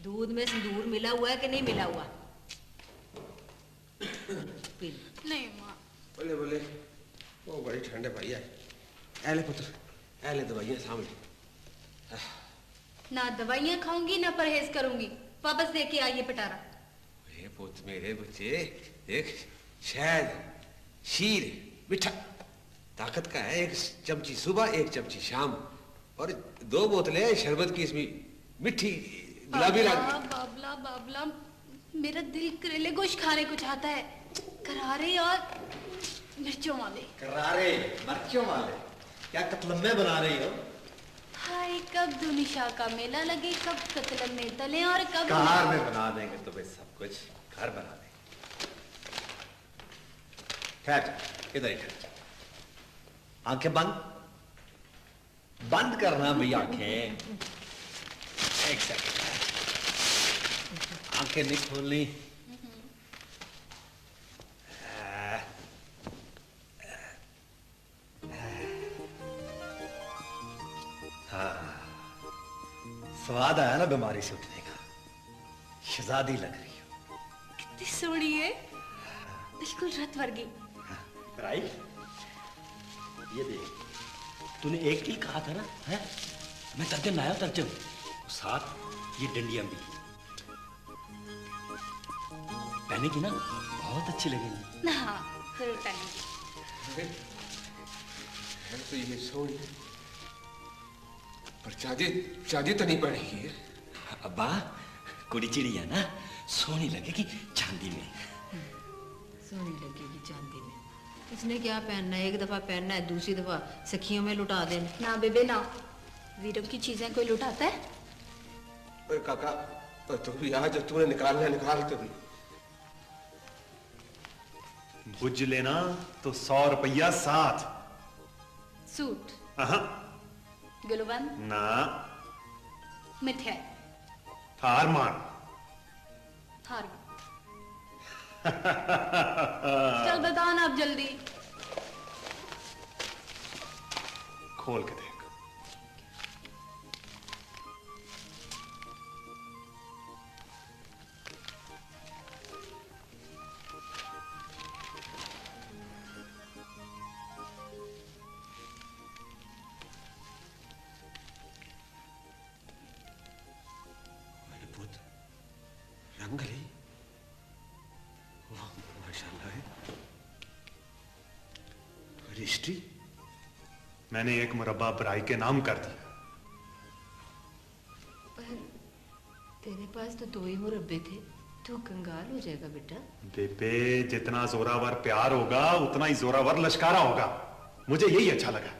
दूध में सिंदूर मिला हुआ है कि नहीं मिला हुआ। पी नहीं माँ। बोले बोले वो बड़ी ठंड है भैया। ऐले पुत्र, ऐले दवाइयाँ सामने। ना दवाइयाँ खाऊंगी ना परहेज करूंगी। वापस दे के आइए पटारा। ये पुत्र मेरे बच्चे देख, शहद, शीर, मीठा ताकत का है। एक चमची सुबह, एक चमची शाम, और 2 बोतलें शरबत की इसमें मिठी गुलाबी रंग। बाबला बाबला, मेरा दिल करेले गोश्त खाने को चाहता है, करारे और मिर्चों वाले। करारे मिर्चों वाले? क्या कतलम्मे बना रही हो? हाय, कब दुनिशा का मेला लगे, कब कतलम्मे तले और कब कार में बना देंगे तुम्हें सब कुछ, घर बना देंगे। ठहर, इधर ही ठहर। आंखें बंद, बंद करना भी आंखें। एक सेकंड, आंखें नहीं खोलनी। हाँ, स्वाद आया ना बीमारी से उठने का। शहजादी लग रही हो। कितनी सोहनी है, बिल्कुल रत वर्गी। राइट, ये देख, तूने एक ही कहा था ना, है? मैं तर्जन लाया, तर्जन, साथ ये डंडियां भी पहनेगी ना, बहुत अच्छी लगेगी। हाँ, जरूर पहनेगी। तो ये सोनी पर शादी तो नहीं पड़ेगी। अब्बा, कुड़ी चिड़ी है ना, सोनी लगेगी चांदी में। सोनी लगेगी चांदी में। इसने क्या पहनना है? एक दफा पहनना है, दूसरी दफा सखियों में लुटा देना। ना बेबे ना, वीरों की चीजें कोई लुटाता है? पर काका, पर तू भी आज तूने निकालना निकाल तो भी। बुझ लेना तो 100 रुपया साथ। सूट, गुलबंद, ना, मिठाई, हार मान। हार। चल बता ना अब जल्दी। खोल के देख। रंगली, माशाल्लाह है। रजिस्ट्री मैंने एक मुरब्बा बराई के नाम कर दिया। पर तेरे पास तो 2 ही मुरब्बे थे, तू कंगाल हो जाएगा बेटा। बेबे, जितना जोरावर प्यार होगा उतना ही जोरावर लश्कारा होगा। मुझे यही अच्छा लगा।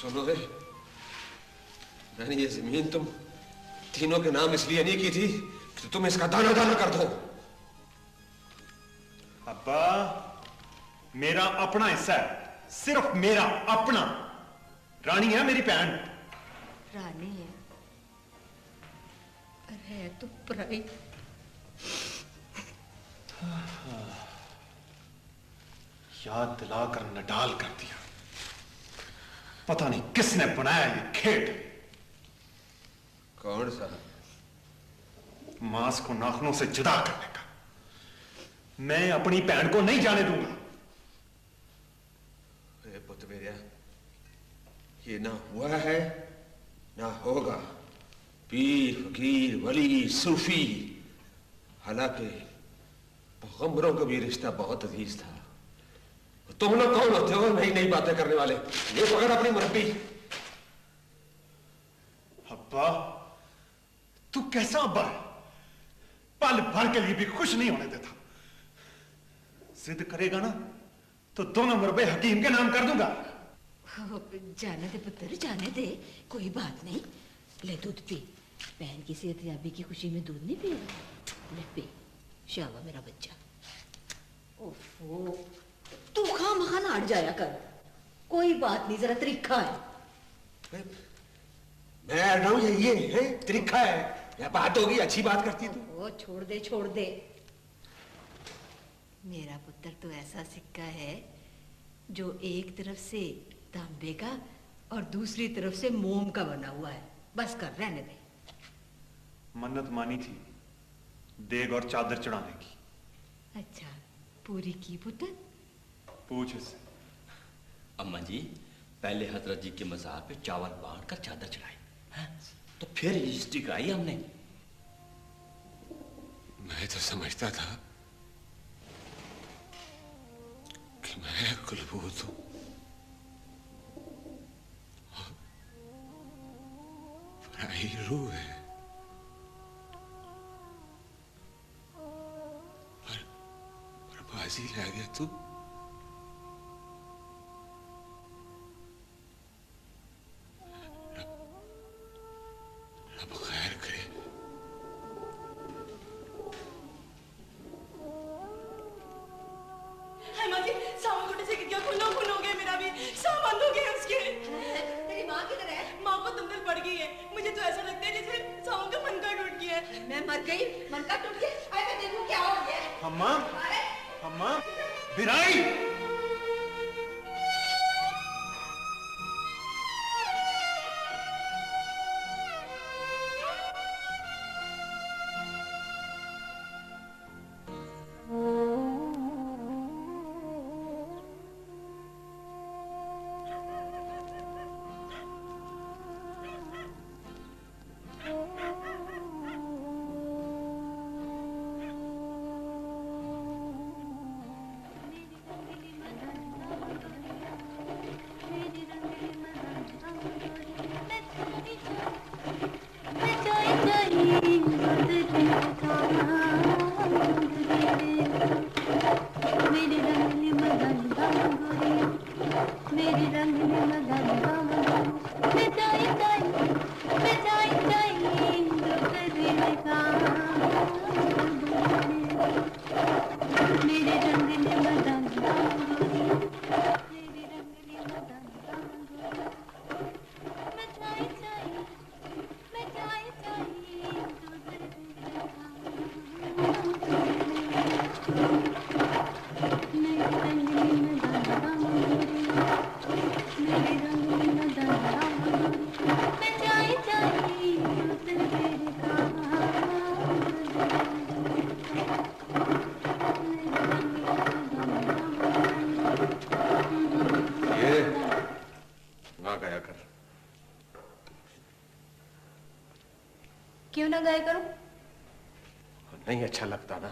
सुनो रे, मैंने ये जमीन तुम तीनों के नाम इसलिए नहीं की थी कि तुम इसका दाना दाना कर दो। अब्बा, मेरा अपना हिस्सा है, सिर्फ मेरा अपना। रानी है मेरी बहन। रानी है, पर है तो पराई। याद दिलाकर नडाल कर दिया। पता नहीं किसने बनाया ये खेत। कौन सा? मांस को नाखूनों से जुदा करने का। मैं अपनी बहन को नहीं जाने दूंगा। पुत्र मेरा, ये ना हुआ है ना होगा। पीर, फकीर, वली, सूफी, हालांकि पैगंबरों का भी रिश्ता बहुत अजीज था। तुम लोग कौन होते हो नई नई बातें करने वाले? ये पकड़ अपनी मुरब्बी। अब्बा, तू कैसा अब्बा है? पल भर के लिए भी खुश नहीं होने देता। जिद करेगा ना तो 2 नंबर पे हकीम के नाम कर दूंगा। जाने दे पुत्र, जाने दे, कोई बात नहीं। ले दूध पी। बहन की सेहतयाबी की खुशी में दूध नहीं पिएगा? ले पी। शाबाश मेरा बच्चा। ओफो, तू खामखा ना हट जाया कर। कोई बात नहीं, जरा तरीका है। मैं हट रहा हूँ, ये है तरीका है। या बात होगी, अच्छी बात करती तू। ओ छोड़ दे, छोड़ दे। मेरा पुत्र तो ऐसा सिक्का है जो एक तरफ से तांबे का और दूसरी तरफ से मोम का बना हुआ है। बस कर, रहने दे। मन्नत मानी थी देग और चादर चढ़ाने की। अच्छा, पूरी की पुत्र? पूछ इससे। अम्मा जी, पहले हजरत जी के मज़ार पे चावल बांट कर चादर चढ़ाई, तो फिर रजिस्ट्री कराई हमने। मैं तो समझता था कि मैं कुलबूत हूं, पराई रूह है। पर बाजी ले गया तू। अब खैर करे। सावन घुटने से गिर गया, खून हो गया मेरा भी, सांप बंद हो गए उसके। तेरी माँ किधर है? माँ को दंदल पड़ गई है। मुझे तो ऐसा लगता है जैसे सावन का मनका टूट गया है। मैं मर गई, मनका टूट गया? अरे मैं देखूं क्या हो गया। अम्मा, अम्मा, बिराई। क्यों ना गाया करूं? नहीं अच्छा लगता ना।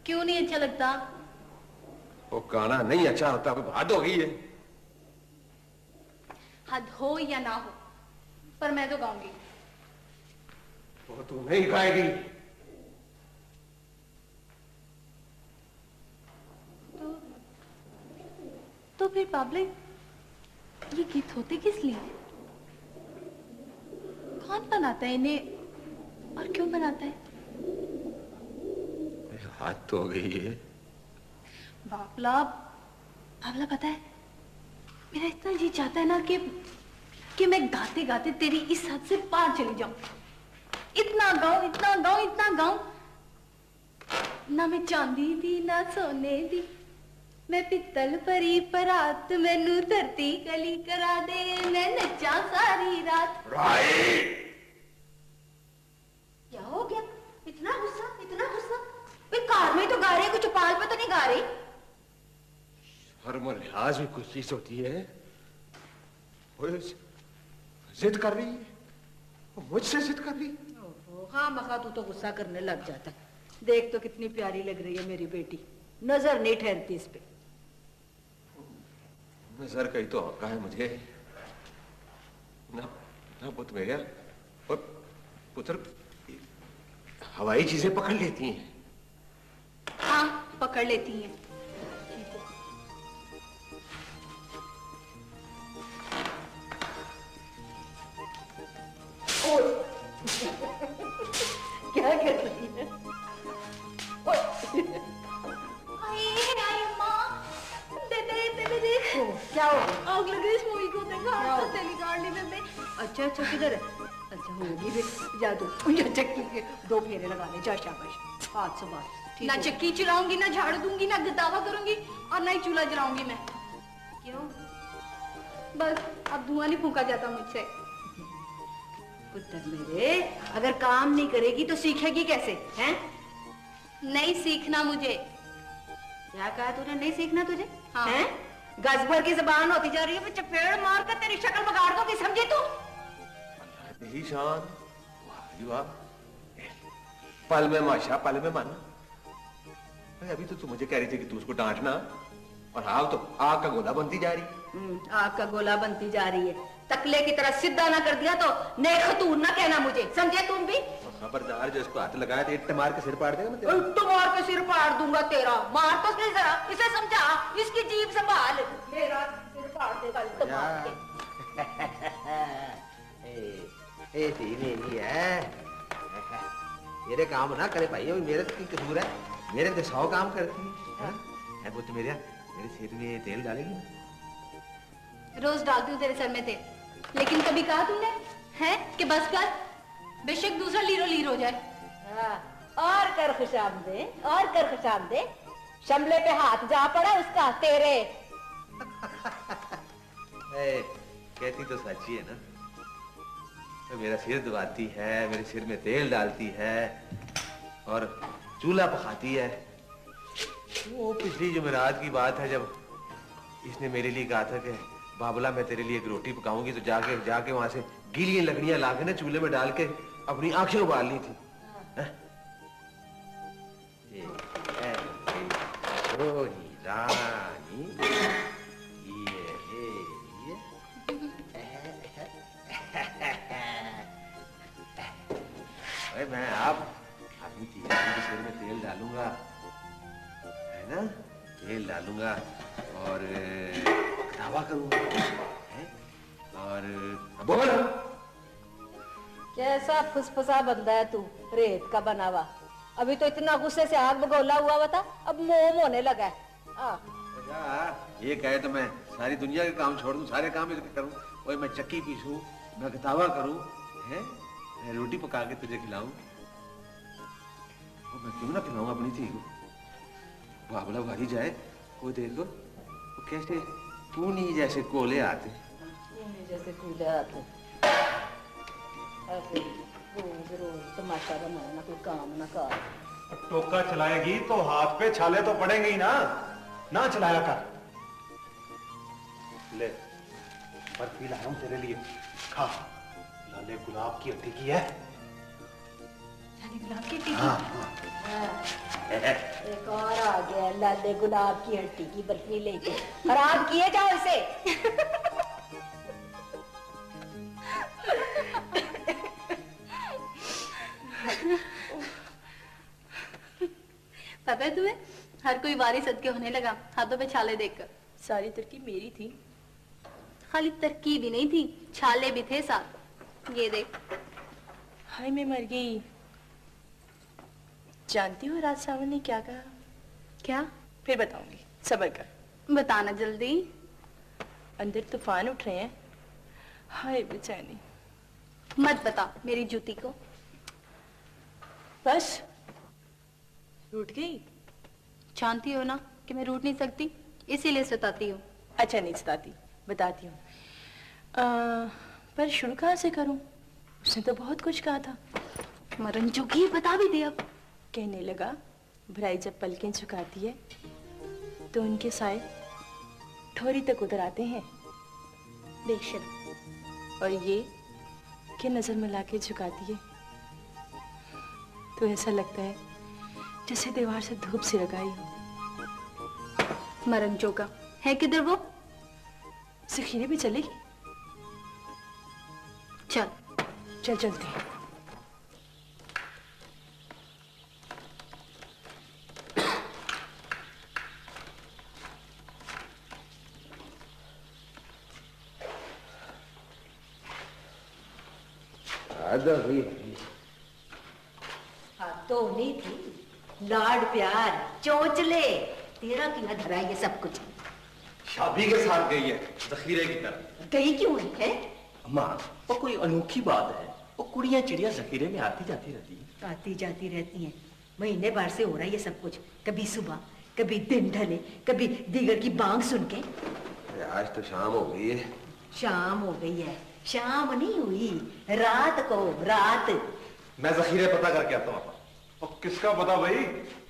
क्यों नहीं अच्छा लगता? वो गाना नहीं अच्छा होता, हद हो गई है। हद हो या ना हो, पर मैं तो गाऊंगी। वो तू नहीं गाएगी। तो फिर पब्लिक, ये गीत होते किस लिए? कौन बनाता है इन्हें और क्यों बनाता है? हाथ तो हो गई है। बाबला, बाबला पता है, मेरा इतना जी चाहता है ना कि मैं गाते गाते तेरी इस हद से पार चली जाऊं। इतना गाऊं, इतना गाऊं, इतना गाऊं। ना मैं चांदी दी ना सोने दी, मैं पित्तल परी परात, मैनू धरती गली करा दे, मैं नचा सारी रात। क्या हो गया? इतना गुस्सा, इतना गुस्सा? वे कार में तो गा रहे, कुछ पाल पे तो नहीं गा रही। शर्म और लिहाज भी कुछ चीज होती है। वो जिद कर रही है, वो मुझसे जिद कर रही है। हाँ मखा, तू तो गुस्सा करने लग जाता। देख तो कितनी प्यारी लग रही है मेरी बेटी, नजर नहीं ठहरती इस पे। नजर कहीं तो हका है मुझे ना, ना पुत मेरा और पुत्र, हवाई चीजें पकड़ लेती हैं। हाँ पकड़ लेती हैं। क्या कर रही है? क्या हो? आग लग गई इस मूवी को देखा टेलीकार्ड में। अच्छा अच्छा किधर है? अच्छा होगी फिर जा दो चक्की के 2 फेरे लगा ले। जा शाबाश। 500 बार। ना चक्की चलाऊंगी, ना झाड़ू दूंगी, ना गदावा करूंगी और ना ही चूल्हा जलाऊंगी मैं। क्यों? बस अब धुआं नहीं फूंका जाता मुझसे। पुत्र मेरे, अगर काम नहीं करेगी तो सीखेगी कैसे? हैं? नहीं सीखना मुझे। क्या कहा तूने? नहीं सीखना तुझे? हाँ। हैं? गज भर की जबान होती जा रही है, मैं चपेड़ मार कर तेरी शक्ल बगाड़ दूंगी, समझी तू? यही शान। वाह जी वाह। पल में माशा, पल में माना। भाई अभी तो तू मुझे कह रही थी कि तू उसको डांटना, और आग तो आग का गोला बनती जा रही। आग का गोला बनती जा रही है। तकले की तरह सीधा ना कर दिया तो नेखतून ना कहना मुझे, समझे तुम भी? खबरदार, जो इसको हाथ लगाया तो इट्ट मार के सिर पाड़ देगा मैं तेरा। इट्ट मार के सिर पाड़ दूंगा तेरा। मार तो सही जरा, इसे समझा, इसकी जीभ संभाल। मेरा सिर पाड़ देगा इट्ट मार के। मेरी है, मेरे काम ना करे भाई, मेरे की कसूर है? मेरे तो 100 काम करती है। वो तो मेरे सिर में तेल डालेगी। रोज डालती हूँ तेरे सर में तेल, लेकिन कभी कहा तुमने है कि बस कर, बेशक दूसरा लीरो लीर हो जाए। और कर खुशामदे, और कर खुशामदे। शमले पे हाथ जा पड़ा उसका तेरे। कहती तो सच्ची है ना। तो मेरा सिर दबाती है, मेरे सिर में तेल डालती है और चूल्हा पकाती है। वो पिछली जुमेरात की बात है जब इसने मेरे लिए कहा था कि बाबला मैं तेरे लिए एक रोटी पकाऊंगी, तो जाके वहां से गीली लकड़ियां लाके ना चूल्हे में डाल के अपनी आंखें उबालनी थी। रानी मैं आप अपनी चीज के सिर में तेल डालूंगा, है ना? तेल डालूंगा और दावा करूंगा, और बोल। कैसा फुसफुसा बंदा है तू, रेत का बना हुआ। अभी तो इतना गुस्से से आग बगोला हुआ हुआ था, अब मोम होने लगा है। ये कहे तो मैं सारी दुनिया के काम छोड़ दूं, सारे काम इसके करूं। और मैं चक्की पीसूं, मैं गतावा करूं, हैं? मैं रोटी पका के तुझे खिलाऊं। मैं क्यों ना खिलाऊं अपनी थी को? बाबला भारी जाए, वो देखो वो कैसे पूनी जैसे कोले आते। पूनी जैसे कोले आते। ऐसे रोज रोज तमाशा बनाना, कोई काम ना कर। टोका चलाएगी तो हाथ पे छाले तो पड़ेंगे ही ना, ना चलाया कर। ले बर्फी लाया हूं तेरे लिए, खा। लाले गुलाब की हड्डी की है। लाले गुलाब की हड्डी? एक और आ गया लाले गुलाब की हड्डी की बर्फी लेके। खराब किए जाओ इसे। पता है तुम्हें, हर कोई वारी सदके होने लगा हाथों पे छाले देखकर। सारी तरकीब मेरी थी। खाली तरकीब ही नहीं थी, छाले भी थे साथ। ये देख। हाय मैं मर गई। जानती हो राज सावन ने क्या कहा? क्या? फिर बताऊंगी, सब्र कर। बताना जल्दी। अंदर तूफान उठ रहे हैं। हाय बेचैनी। मत बता मेरी जूती को। बस रूठ गई। जानती हो ना कि मैं रूठ नहीं सकती, इसीलिए सताती हूँ। अच्छा नहीं सताती, बताती हूँ। पर शुरू कहाँ से करूँ? उसने तो बहुत कुछ कहा था। मरन चुकी, बता भी दे अब। कहने लगा भराई जब पलकें झुकाती है तो उनके साए ठोरी तक उतर आते हैं। बेशक। और ये कि नजर मिला के झुकाती है तो ऐसा लगता है जैसे दीवार से धूप सिरकाई हो। मरन चौका है किधर वो? जखीरे भी चलेगी। चल चल चलते हैं। हद हुई है। हाँ तो नहीं थी, लाड प्यार चोंचले, तेरा क्यों धरा ये सब कुछ? शादी के साथ गई है जखीरे की तरफ। गई क्यों है? अम्मा वो कोई अनोखी बात है, वो कुड़ियां चिड़िया जखीरे में आती जाती रहती है। आती जाती रहती हैं, महीने भर से हो रहा है ये सब कुछ, कभी सुबह कभी दिन ढले, कभी दीगर की बांग सुन के। आज तो शाम हो गई है। शाम हो गई है? शाम नहीं हुई, रात को, रात। मैं जखीरे पता करके आता हूँ। और किसका पता भाई?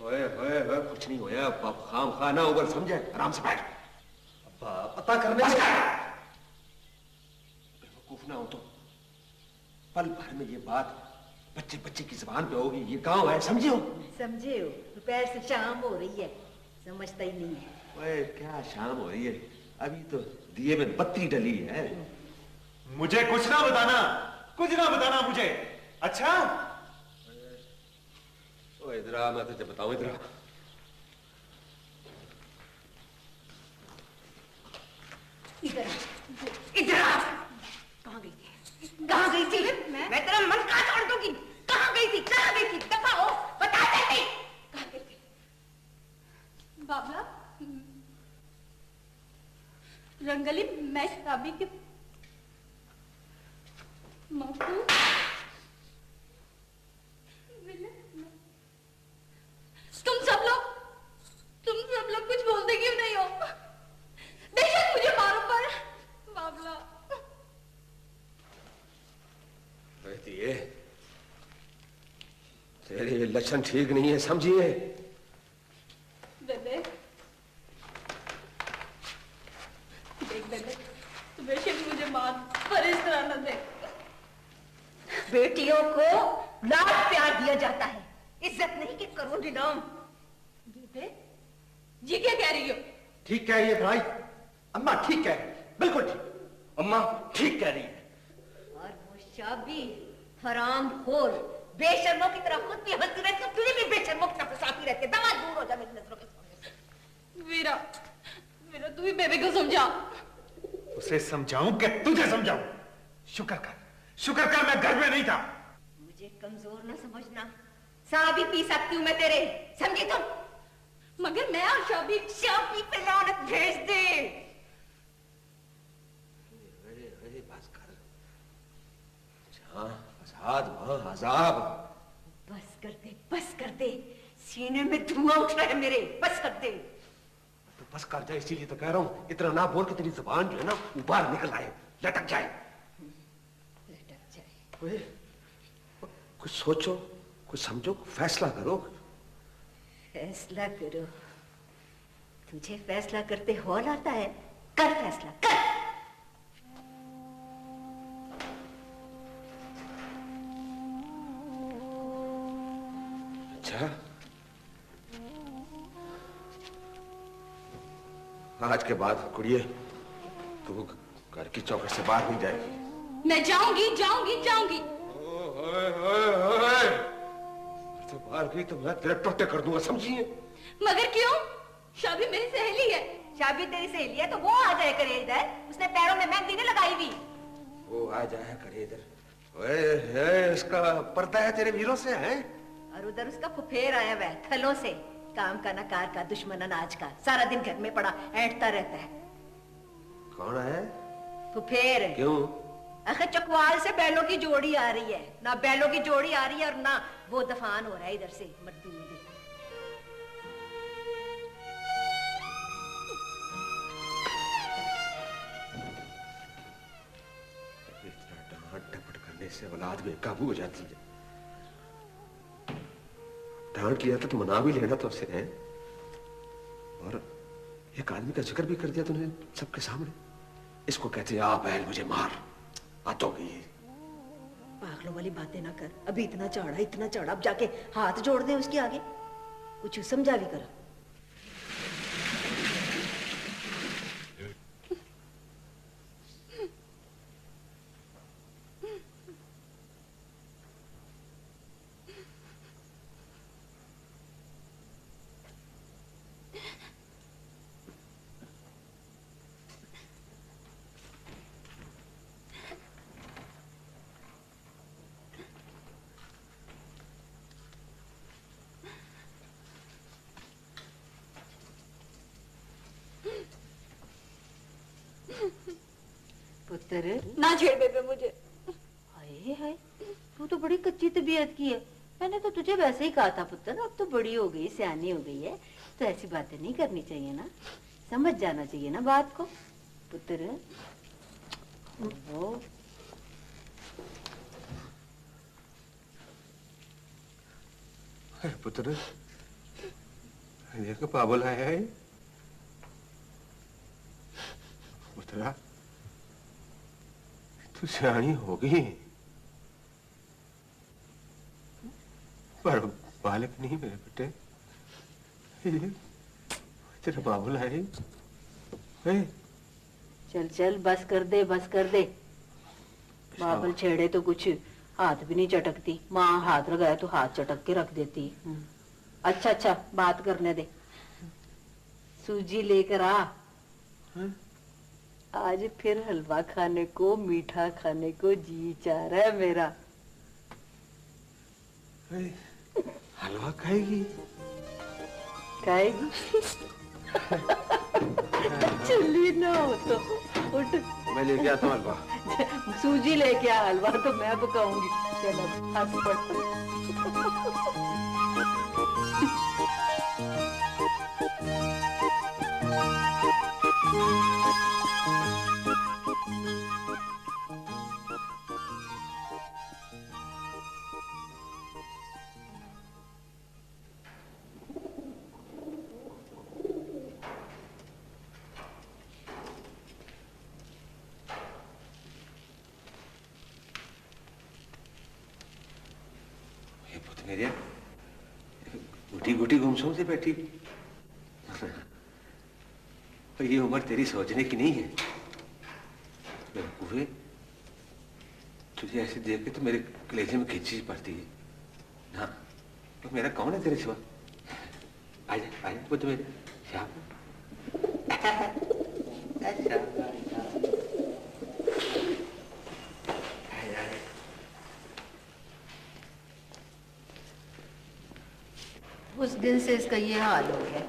ओए ओए ओए कुछ नहीं होया, खाम खाना ऊपर समझे, आराम से बैठ। अब्बा पता करने बेवकूफ ना हो तो पल भर में ये बात बच्चे बच्चे की जुबान पे होगी। ये गांव है, समझे हो? समझे हो? दोपहर से शाम हो रही है, समझता ही नहीं है। ओए क्या शाम हो रही है, अभी तो दिए में बत्ती डली है। मुझे कुछ ना बताना, कुछ ना बताना मुझे। अच्छा ओ इधर आ, मैं तुझे बताऊं, इधर आ। इधर आ। कहाँ गई थी? कहाँ गई थी? मैं तेरा मन कहाँ तोड़ दूंगी। कहाँ गई थी? कहाँ गई थी? दफा हो, बता दे नहीं। कहाँ गई थी? बाबला, रंगली मैं शादी के मकू तुम सब लोग कुछ बोलते क्यों नहीं हो? बेशक मुझे मारो पर बाबला। ये तेरे लक्षण ठीक नहीं है, समझिए? बेबे देख बेबे, तू बेशक मुझे मार पर इस तरह न देख। बेटियों को लाड प्यार दिया जाता है, इज्जत नहीं कि करो नीलाम। बेबे जी क्या कह रही हो? ठीक कह रही है भाई, अम्मा ठीक कह रही है, बिल्कुल ठीक। अम्मा ठीक कह रही है। और वो शाबी हराम खोर बेशर्मों की तरफ खुद भी हंसती रहती है, तुझे भी बेशर्मों की तरफ फंसाती रहती है। दमा दूर हो जा मेरी नजरों के सामने। वीरा, वीरा तू भी बेबे को समझा। उसे समझाऊं कि तुझे समझाऊं? शुक्र कर मैं घर में नहीं था। मुझे कमजोर ना समझना, सा भी पी सकती हूँ मैं तेरे, समझी तुम? मगर मैं और शाबी पे लानत भेज दे। बस कर, जहाँ फसाद वहाँ अजाब। बस कर दे, सीने में धुआं उठ रहा है मेरे, बस कर दे। तो बस कर जाए, इसीलिए तो कह रहा हूँ, इतना ना बोल के तेरी जुबान जो है ना ऊपर निकल आए, लटक जाए। कुछ सोचो, कुछ समझो, फैसला करो। फैसला करो? तुझे फैसला करते हौल आता है? कर फैसला कर। अच्छा, आज के बाद कुड़िए तू घर की चौखट से बाहर नहीं जाएगी। मैं जाऊंगी जाऊंगी जाऊंगी। तो बाहर गई तो मैं तेरे टोटे कर दूंगा, समझिए? मगर क्यों? शाबी मेरी सहेली है। शाबी तेरी सहेली है तो वो आ जाए करे इधर, उसने पैरों में मेहंदी नहीं लगाई हुई। वो आ जाए करे इधर। ओए इसका पर्दा है तेरे वीरों से है? और उधर उसका फुफेर आया हुआ है थलों से, काम का नकार का, दुश्मन अनाज का, सारा दिन घर में पड़ा ऐंठता रहता है। कौन है? फुफेर। क्यों? आखिर चकवाल से बैलों की जोड़ी आ रही है, ना बैलों की जोड़ी आ रही है और ना वो दफान हो रहा है इधर से मजदूर। इतना डांट डपट करने से औलाद बेकाबू हो जाती है। डांट लिया तो मना भी लेना तो उसे है, और एक आदमी का जिक्र भी कर दिया तूने सबके सामने। इसको कहते हैं आ बैल मुझे मार, आतोगी। पागलों वाली बातें ना कर, अभी इतना चढ़ा, अब जाके हाथ जोड़ दे उसके आगे, कुछ समझा भी कर। पुत्र ना छेड़ बेबे मुझे। हाय हाय, तू तो बड़ी कच्ची तबीयत की है। मैंने तो तुझे वैसे ही कहा था पुत्र, अब तो बड़ी हो गई, सियानी हो गई है, तो ऐसी बातें नहीं करनी चाहिए ना, समझ जाना चाहिए ना बात को पुत्र। वो पुत्र देखो पागल आया है पुत्रा, तू सियानी होगी पर बालक नहीं मेरे बेटे। ये तेरा बाबुल है। चल चल बस कर दे, बस कर दे। बाबल छेड़े तो कुछ हाथ भी नहीं चटकती, माँ हाथ लगाए तो हाथ चटक के रख देती। अच्छा अच्छा बात करने दे। सूजी लेकर आ। आज फिर हलवा खाने को, मीठा खाने को जी चाह रहा है मेरा। हलवा खाएगी? खाएगी? चली ना हो तो उठ। मैं लेके आता हूँ हलवा। सूजी लेके आ, हलवा तो मैं पकाऊंगी। चलो हंस पड़। गुटी गुटी गुमसुम से बैठी। ये उम्र तेरी सोचने की नहीं है। बेवकूफे, तुझे ऐसे देख के तो मेरे कलेजे में खिंची पड़ती है ना। तो मेरा कौन है तेरे सिवा? आजा आजा वो तो मेरे श्याम। उस दिन से इसका ये हाल हो गया।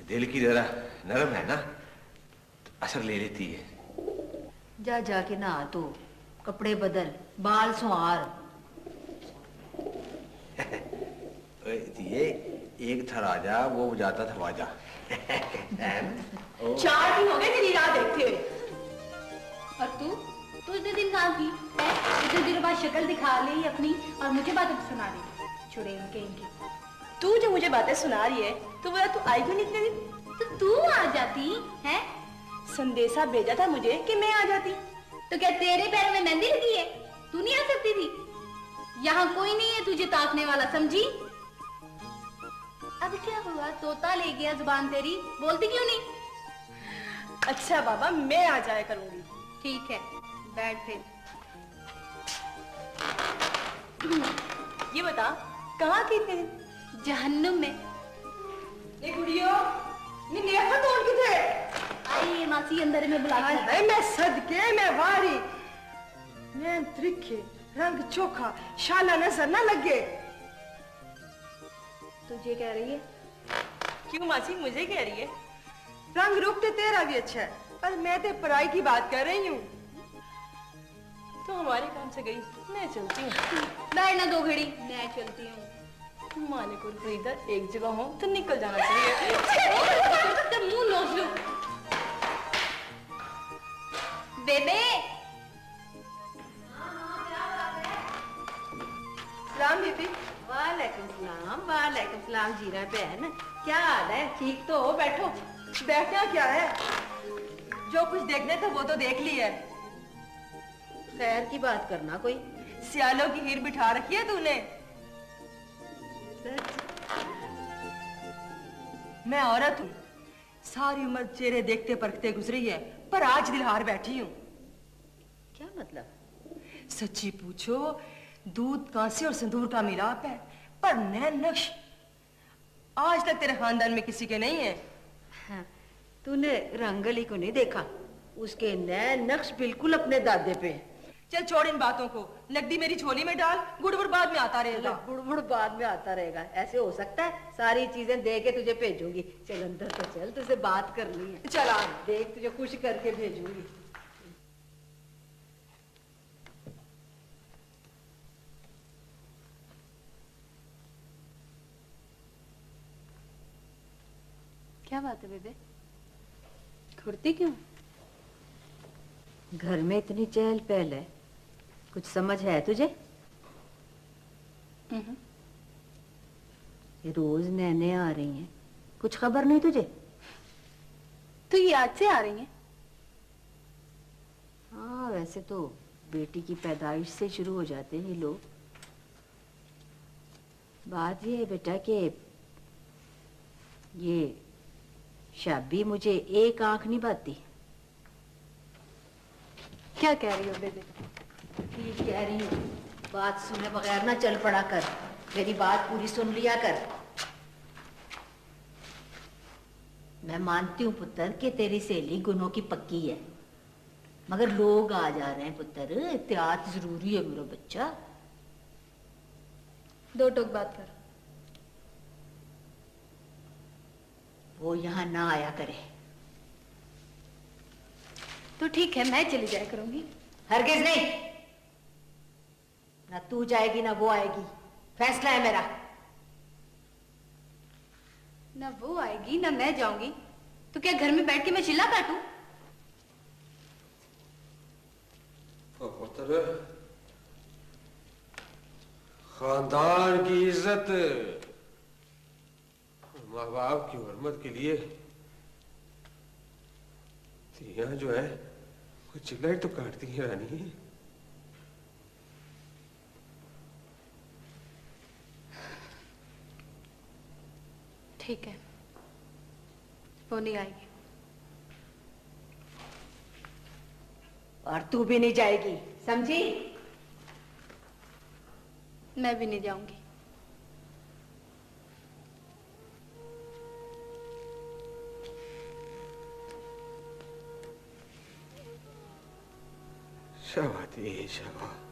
दिल की जरा नरम है ना, तो असर ले लेती है। जा जाके नहा तो, कपड़े बदल, बाल संवार। ये एक था राजा, वो जाता था वाजा। 4 दिन हो गए तेरी राह देखते हुए। और तू इतने दिन कहाँ थी? इतने दिनों बाद शक्ल दिखा ली अपनी और मुझे बातें सुना रही। छुड़े इनके। तू जो मुझे बातें सुना रही है तो बोला तू आई क्यों नहीं इतने दिन? तो तू आ जाती है। संदेशा भेजा था मुझे कि मैं आ जाती। तो क्या तेरे पैर में मेहंदी लगी है? तू नहीं आ सकती थी? यहाँ कोई नहीं है तुझे ताकने वाला, समझी? अब क्या हुआ? तोता ले गया जुबान तेरी, बोलती क्यों नहीं? अच्छा बाबा, मैं आ जाया करूंगी। ठीक है, बैठ फिर। ये बता, कहाँ थी इतने दिन? जहन्नुम में। ये गुड़ियो, नेहा तोड़ के थे। आई मासी अंदर में बुला के। मैं सदके, मैं वारी, मैं त्रिखे, रंग चोखा, शाला नजर ना लगे। तुझे कह रही है? क्यों मासी मुझे कह रही है? रंग रूप तो तेरा भी अच्छा है, पर मैं तो पराई की बात कर रही हूँ। तो हमारे काम से गई, मैं चलती हूँ। बैठ ना 2 घड़ी, मैं चलती हूँ। मालिक और खरीदार एक जगह हो तो निकल जाना चाहिए। मुंह नोच लो। बेबे। सलाम बेबी। वालेकुम सलाम, वालेकुम सलाम। जीरा बहन, क्या हाल है? ठीक तो हो? बैठो। बैठना क्या है, जो कुछ देखने था वो तो देख लिया है। खैर की बात करना कोई। सियालों की हीर बिठा रखी है तूने। मैं औरत हूँ, सारी उम्र चेहरे देखते परखते गुजरी है, पर आज दिल हार बैठी हूँ। क्या मतलब? सच्ची पूछो, दूध कांसे और सिंदूर का मिलाप है, पर नैन नक्श आज तक तेरे खानदान में किसी के नहीं है। हाँ, तूने रंगली को नहीं देखा? उसके नैन नक्श बिल्कुल अपने दादे पे। चल छोड़ इन बातों को, नकदी मेरी झोली में डाल, गुड़बुड़ बाद में आता रहेगा। गुड़बुड़ बाद में आता रहेगा, ऐसे हो सकता है? सारी चीजें दे के तुझे भेजूंगी। चल अंदर तो चल, तुझसे बात करनी है। चल आ, देख तुझे खुश करके भेजूंगी। क्या बात है बेबे, घुरती क्यों? घर में इतनी चहल पहल है, कुछ समझ है तुझे? ये रोज नैने आ रही हैं, कुछ खबर नहीं तुझे? तो ये आज से आ रही हैं? हाँ, वैसे तो बेटी की पैदाइश से शुरू हो जाते हैं लोग। बात ये है बेटा कि ये शाबी मुझे एक आंख नहीं बाती। क्या कह रही हो बेबे? ठीक कह रही हूँ, बात सुने बगैर ना चल पड़ा कर, मेरी बात पूरी सुन लिया कर। मैं मानती हूँ पुत्र कि तेरी सहेली गुनों की पक्की है, मगर लोग आ जा रहे हैं पुत्र, एहतियात जरूरी है मेरा बच्चा। दो टोक बात कर। वो यहाँ ना आया करे। तो ठीक है, मैं चली जाया करूंगी। हरगिज नहीं, ना तू जाएगी ना वो आएगी, फैसला है मेरा। ना वो आएगी ना मैं जाऊंगी, तो क्या घर में बैठ के मैं चिल्ला काटूं? पुत्र, खानदान की इज्जत, माँ बाप की हुर्मत के लिए यहाँ जो है वो चिल्लाई तो काटती है रानी। ठीक है, वो नहीं आएगी। और तू भी नहीं जाएगी, समझी? मैं भी नहीं जाऊंगी। शाबाश शाबाश।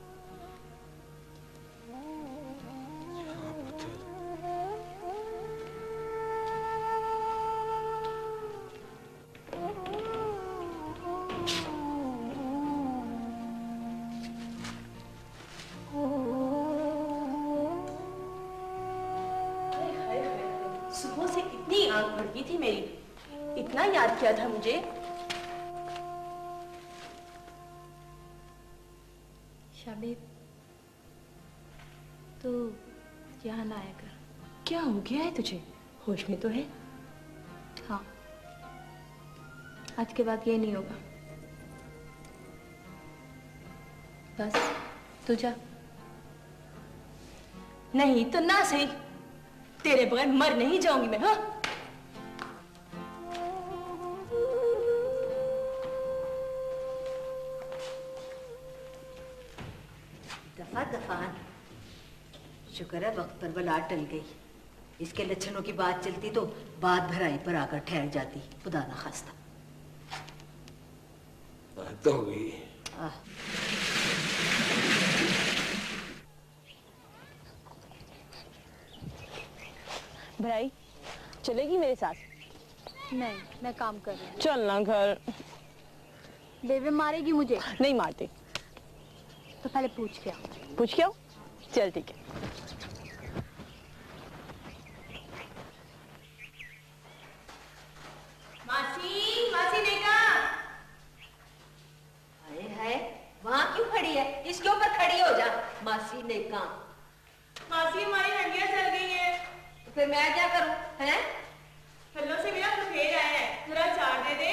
सुबह से इतनी आंख भड़की थी मेरी, इतना याद किया था मुझे। शाबी, तो यहाँ ना आया कर। क्या हो गया है तुझे? होश में तो है? हाँ, आज के बाद ये नहीं होगा। बस तू जा। नहीं तो ना सही, तेरे बगैर मर नहीं जाऊंगी मैं। हाँ, दफा दफान, शुक्र है वक्त पर बला टल गई। इसके लक्षणों की बात चलती तो बात भराई पर आकर ठहर जाती, खुदा ना खास्ता। तो हो गई। भाई चलेगी मेरे साथ? नहीं, मैं काम कर रही हूँ। चलना घर। बेबे मारेगी मुझे? नहीं मारती। तो पहले पूछ के आओ। पूछ के आओ? चल ठीक है। मासी, मासी देखा? अरे है, वहाँ क्यों खड़ी है? इसके ऊपर खड़ी हो जा। मासी ने कहा। मासी हमारी हंडियां चल गई है। तो फिर मैं क्या करूं? हैं? फलों से मेरा सफेद आया है, जरा चार दे दे।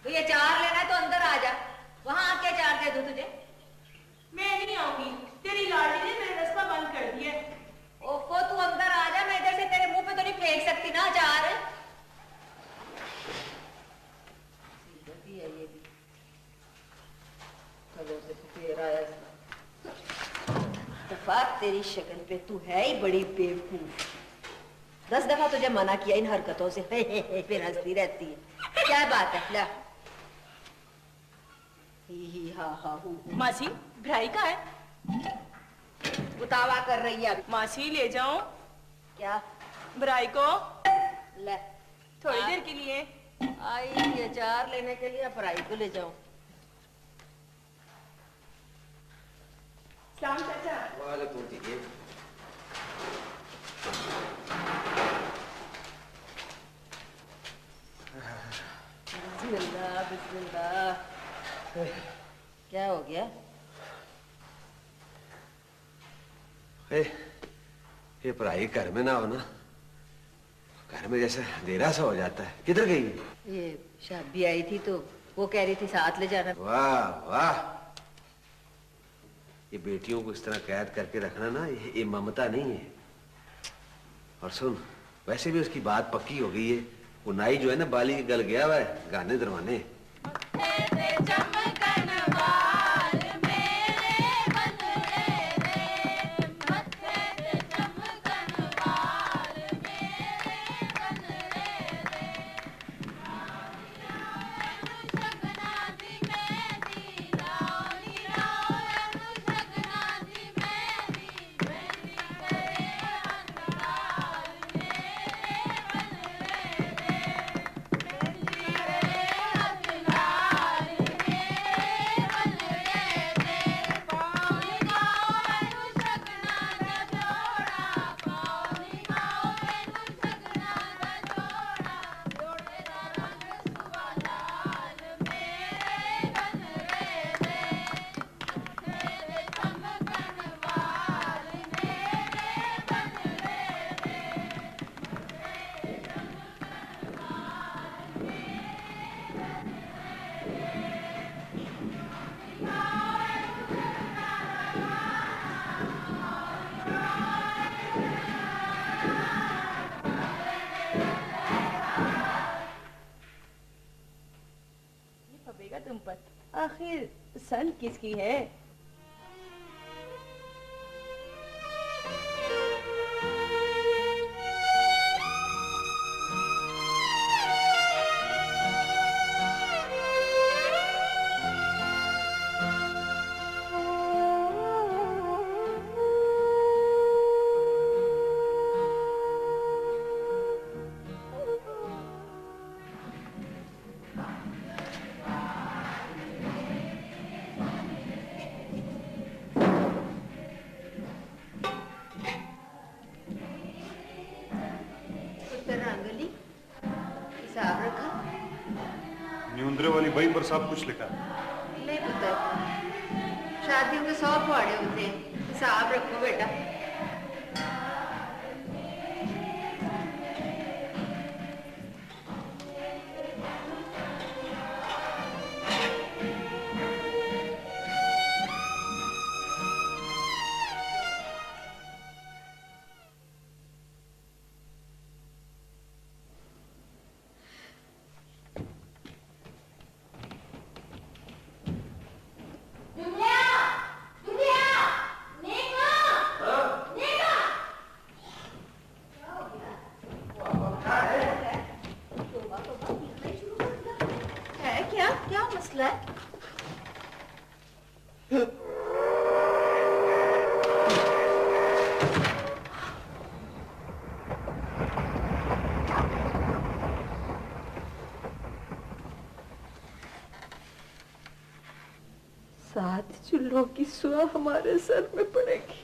तो ये चार लेना है तो अंदर आ जा, वहाँ आके चार दे दूं तुझे। मैं नहीं आऊंगी, तेरी लाडली ने मेरा रास्ता बंद कर दिया। ओफो, तू अंदर आ जा, मैं इधर से तेरे मुंह पे तो नहीं फेंक सकती ना चार। ये भी से फेर आया। दफा तेरी शक्ल पे तू है ही बड़ी बेवकूफ। 10 दफा तुझे मना किया इन हरकतों से, फिर हंसती रहती है। क्या बात है? ला ही हा हा हू। मासी भराई का है? उतावा कर रही है। मासी ले जाओ। क्या? भराई को ले थोड़ी देर के लिए आई ये अचार लेने के लिए, भराई को ले जाऊं। सलाम चाचा। वालेकुम जी। बिस्मिल्लाह बिस्मिल्लाह। क्या हो गया? ये पढ़ाई घर में ना हो ना, घर में जैसे अंधेरा सा हो जाता है। किधर गई? ये शादी आई थी तो वो कह रही थी साथ ले जाना। वाह वाह, ये बेटियों को इस तरह कैद करके रखना ना, ये ममता नहीं है। और सुन, वैसे भी उसकी बात पक्की हो गई है। वो नाई जो है ना, बाली के गल गया हुआ है, गाने दरवाने। तुम पर आखिर सन किसकी है? पर सब कुछ लिखा नहीं पुत्र, शादियों के 100 पहाड़े होते हैं, हिसाब रखो बेटा। चूल्हों की सुआ हमारे सर में पड़ेगी।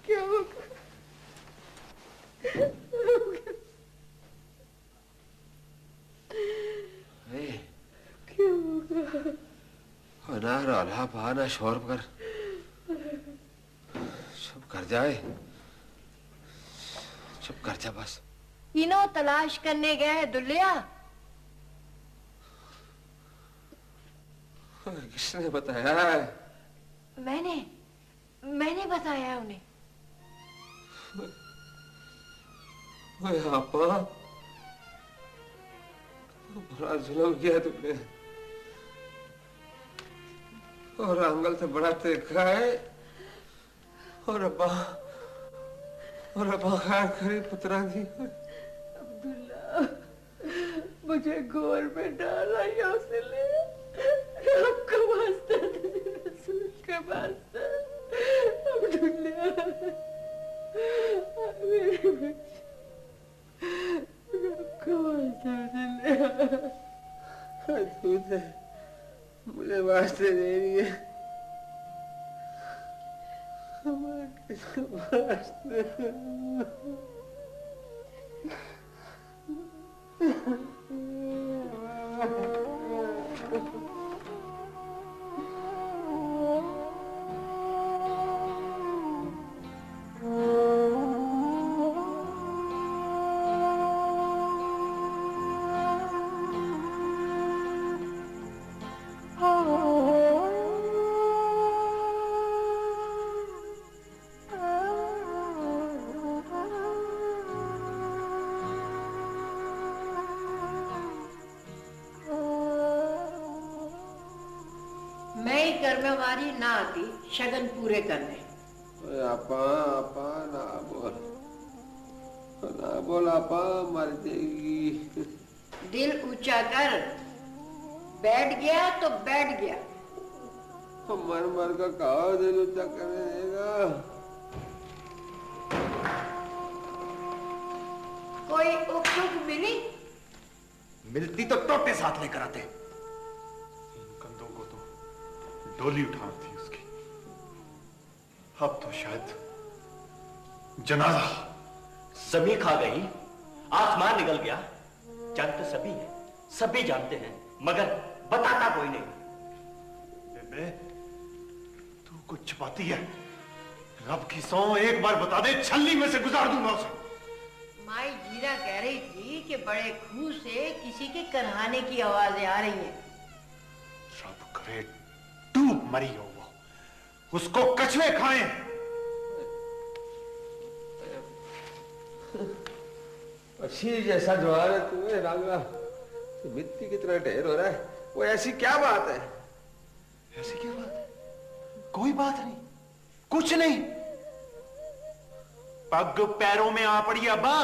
क्या होगा? क्या होगा? ना रौला पा, ना शोर कर, चुप कर जाए, चुप कर जा बस। इनो तलाश करने गए है दुल्लिया। किसने बताया है? मैंने बताया उन्हें। आपा, बड़ा जुल्म किया तुमने, और अंगल से बड़ा देखा है, और अब्बा खैर खरी पुत्रा दी। अब्दुल्ला, मुझे घोर में डाला या उसने आपका वास्ता रसूल के वास्ता अब ढूंढ मेरे बच्चे आपका वास्ता तूने मुझे वास्ते दे रही है किसको वास्ते हमारी ना आती शगन पूरे करने। आपा आपा ना बोल आपा मर जाएगी। दिल ऊंचा कर, बैठ गया तो बैठ गया। मर मर का कहा दिल ऊंचा करने देगा। कोई उक मिली? मिलती तो टोटे साथ लेकर आते। डोली उठानी थी उसकी, अब तो शायद जनाजा। जमीन खा गई, आसमान निकल गया। जानते सभी हैं, सभी जानते हैं, मगर बताता कोई नहीं। बेबे, तू कुछ छुपाती है। रब की सौ एक बार बता दे, छलनी में से गुजार दूंगा उसे। माई जीरा कह रही थी कि बड़े खूह से किसी के करहाने की आवाजें आ रही हैं। रब करे डूब मरी हो वो, उसको कछुए खाएं। शीर जैसा जवान है तुम्हें रांगा, मिट्टी की तरह ढेर हो रहा है। वो ऐसी क्या बात है? ऐसी क्या बात है? कोई बात नहीं, कुछ नहीं। पग पैरों में आ पड़ी अब्बा,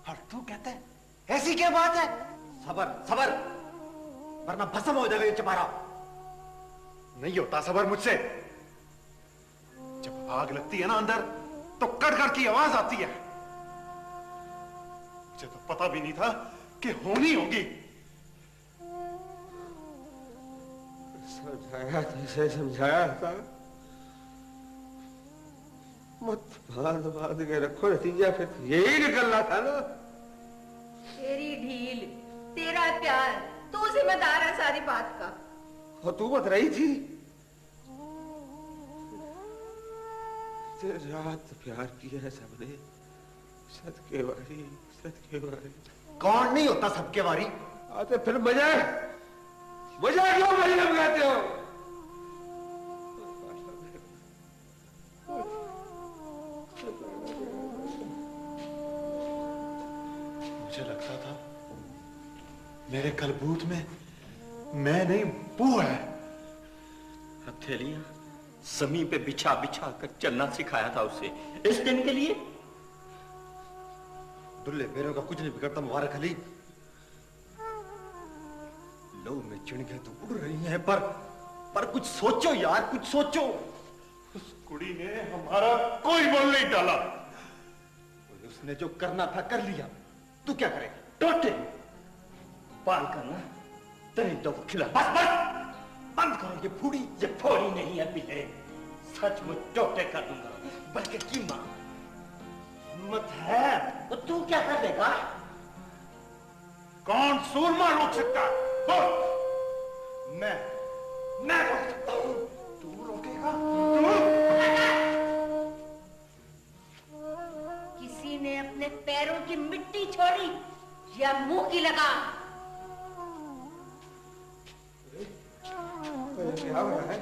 और तू कहता है ऐसी क्या बात है? सबर सबर, वरना भस्म हो जाएगा ये चपारा। नहीं होता सबर मुझसे। जब आग लगती है ना अंदर, तो कड़कड़ की आवाज आती है। मुझे तो पता भी नहीं था कि होनी होगी। समझाया जैसे समझाया था, मत बांध बांध के रखो, नतीजा फिर यही निकलना था ना। तेरी ढील, तेरा प्यार, तू जिम्मेदार है सारी बात का। और तू बत रही थी। रात प्यार किया है सबने, सदके वारी सदके वारी। कौन नहीं होता सबके वारी? आते फिर मजा क्यों मरियम कहते हो? मुझे लगता था मेरे कलबूत में मैं नहीं वो है। हथेलियां जमीन पे बिछा बिछा कर चलना सिखाया था उसे इस दिन के लिए। दुल्ले पैरों का कुछ नहीं बिगड़ता मुबारक अली। लो में चिड़ियां तो उड़ रही हैं, पर कुछ सोचो यार, कुछ सोचो। उस कुड़ी ने हमारा कोई बोल नहीं डाला। उसने जो करना था कर लिया, तू क्या करेगा? टोटे पाल करना तेरे तो खिला। बस बस बंद करो ये फोड़ी नहीं है पीले। सचमुच टोटे कर दूंगा, बल्कि कीमा हिम्मत है तो तू क्या कर देगा? कौन सूरमा रोक सकता है? बोल। मैं रोक सकता हूं, तू रोकेगा? किसी ने अपने पैरों की मिट्टी छोड़ी या मुंह की लगाम? क्या हो रहा है?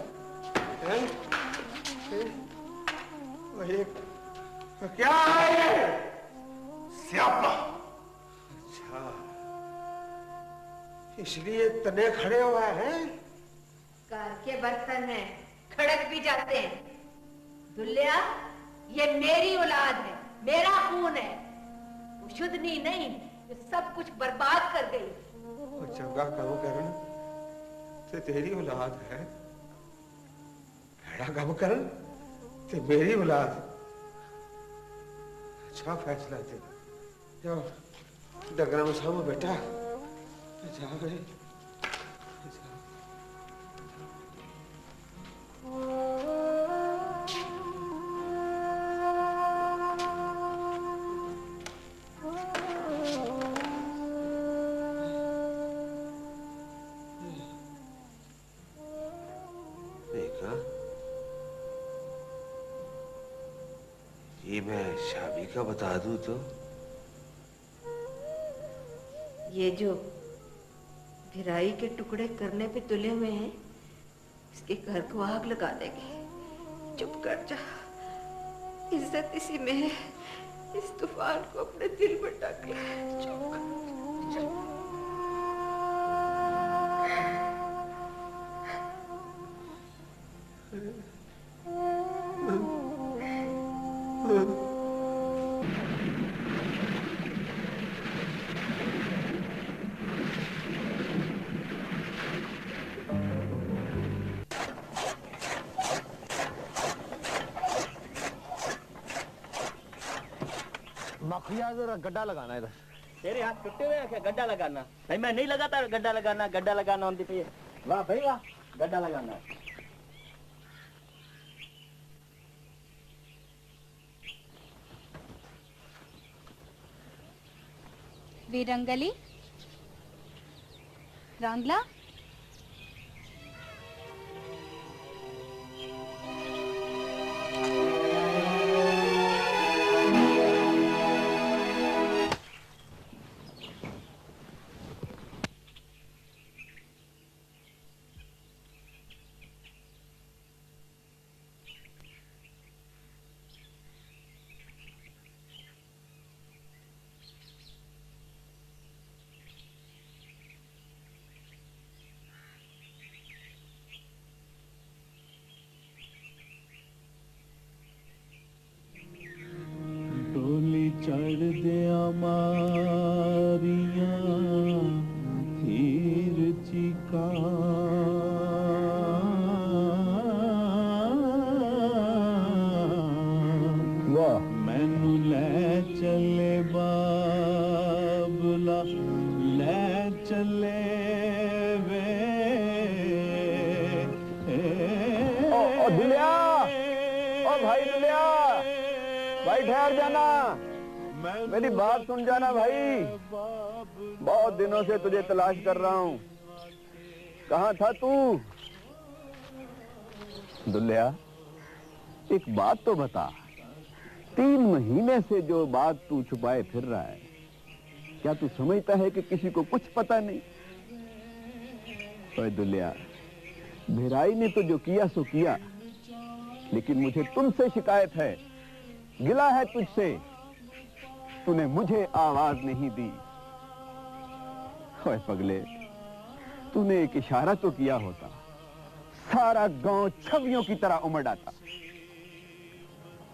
क्या है ये? स्यापा। अच्छा, इसलिए तने खड़े हुआ है। कार के बर्तन हैं, खड़क भी जाते हैं। दुल्लिया, ये मेरी औलाद है, मेरा खून है। वो शुद्धनी नहीं, जो सब कुछ बर्बाद कर गई। चंगा काम करन ते तेरी औलाद है, भैड़ा काम करन ते मेरी औलाद। अच्छा फैसला तेरा। जाओ डगरा में सामो बेटा, जा बे। देखा, ये मैं शादी का बता दूं तो ये जो भिराई के टुकड़े करने पे तुले हुए हैं, इसके घर को आग लगा देंगे। चुप कर जा, इज्जत इसी में है। इस तूफान को अपने दिल में ढक ले। चुप कर, चुप। मखिया जरा गड्ढा लगाना इधर। तेरे हाथ टूटे हुए हैं क्या? गड्ढा लगाना भाई, मैं नहीं लगाता। गड्ढा लगाना गड्ढा लगाना होती पे। वाह भाई वाह, गड्ढा लगाना। वीरंगली, रांगला, चढ़ दिया मारिया हीर चिका मैनू ले चले बाबला ले चले वे ओ दुलिया, ओ भाई दुलिया, भाई ठहर जाना, मेरी बात सुन जाना भाई। बहुत दिनों से तुझे तलाश कर रहा हूँ, कहाँ था तू? दुल्लिया, एक बात तो बता, 3 महीने से जो बात तू छुपाए फिर रहा है, क्या तू समझता है कि किसी को कुछ पता नहीं? ओए दुल्लिया, भिराई ने तो जो किया सो किया, लेकिन मुझे तुमसे शिकायत है, गिला है तुझसे, तूने मुझे आवाज नहीं दी। ओए पगले, तूने एक इशारा तो किया होता, सारा गांव छवियों की तरह उमड़ आता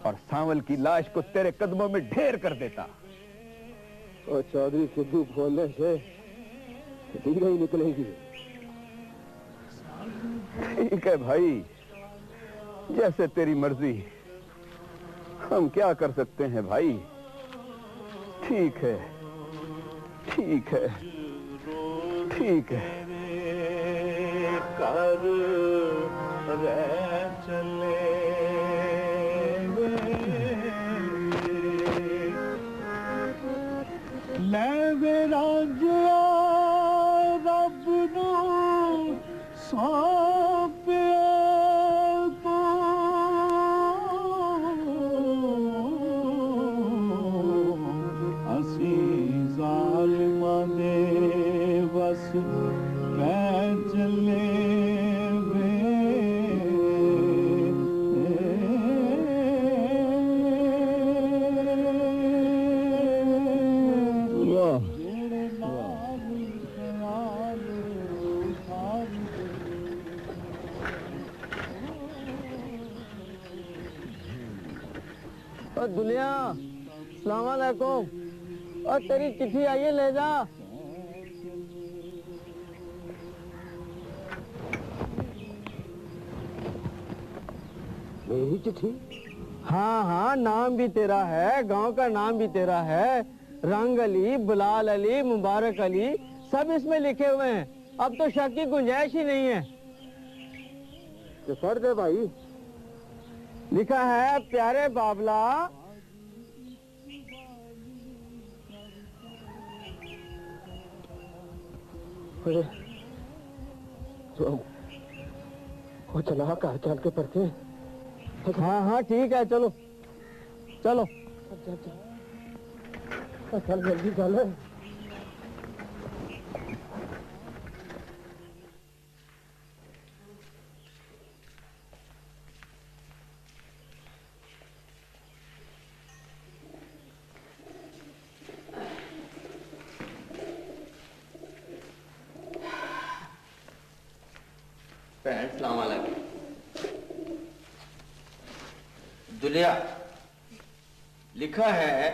और सांवल की लाश को तेरे कदमों में ढेर कर देता। और चौधरी सिद्धू बोलने से ठीक ही निकलेगी। ठीक है भाई, जैसे तेरी मर्जी, हम क्या कर सकते हैं भाई। ठीक है, ठीक है, ठीक है। कर रह चले ले वे राजा रब नू सौंपिया तो असी जालिमां दे बस पै चले दुनिया, सलाम अलैकुम। और तेरी चिट्ठी आई है, ले जा। मेरी चिट्ठी? हाँ हाँ, नाम भी तेरा है, गांव का नाम भी तेरा है। रंग अली, बिलाल अली, मुबारक अली सब इसमें लिखे हुए हैं। अब तो शक की गुंजाइश ही नहीं है। तो पढ़ दे भाई। लिखा है, प्यारे बाबला, वो चला कहा चल के पढ़ते। हाँ हाँ ठीक है, चलो चलो चल जल्दी चल। सलाम अलैकुम। दुलिया, लिखा है,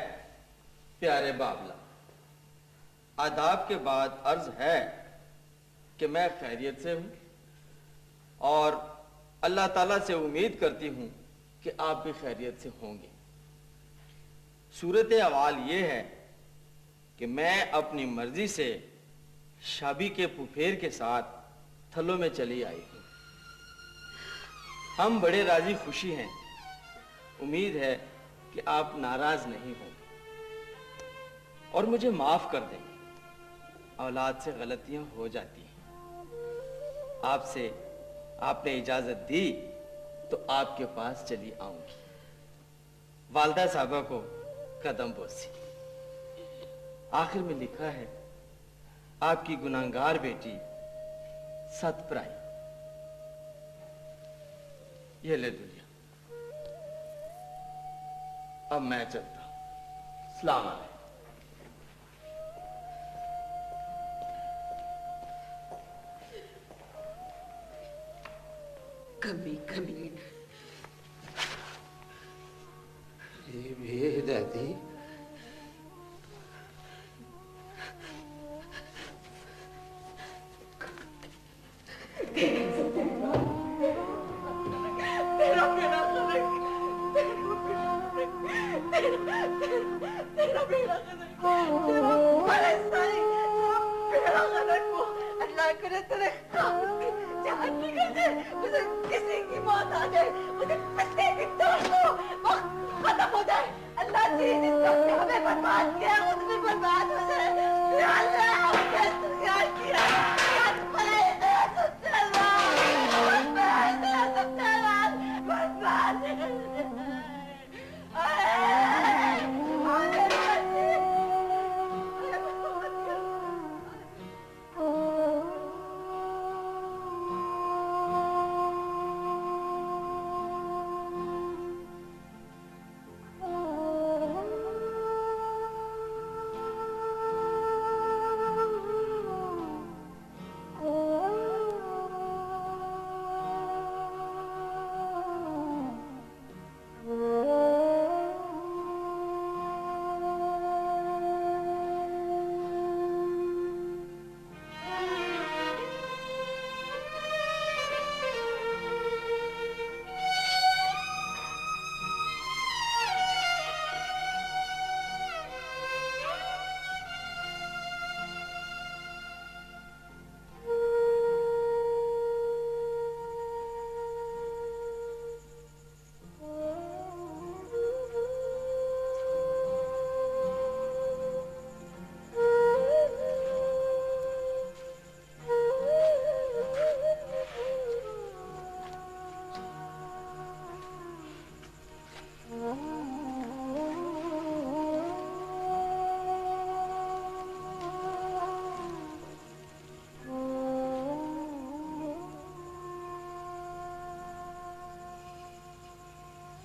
प्यारे बाबला, आदाब के बाद अर्ज है कि मैं खैरियत से हूं और अल्लाह ताला से उम्मीद करती हूं कि आप भी खैरियत से होंगे। सूरत अहवाल ये है कि मैं अपनी मर्जी से शाबी के फुफेर के साथ थलों में चली आई हूं। हम बड़े राजी खुशी हैं। उम्मीद है कि आप नाराज नहीं होंगे और मुझे माफ कर देंगे। औलाद से गलतियां हो जाती हैं। आपसे आपने इजाजत दी तो आपके पास चली आऊंगी। वालदा साहबा को कदम बोसी। आखिर में लिखा है, आपकी गुनाहगार बेटी सतप्राई। ये ले दुनिया, अब मैं चलता हूं। सलाम अलैकुम। कभी कभी ये भी दादी, किसी की मौत आ जाए, मुझे पत्ते भी तोड़ दो, वो खत्म हो जाए। अल्लाह जी जिसने हमें बर्बाद किया उसमें बर्बाद हो जाए। अल्लाह क्या किया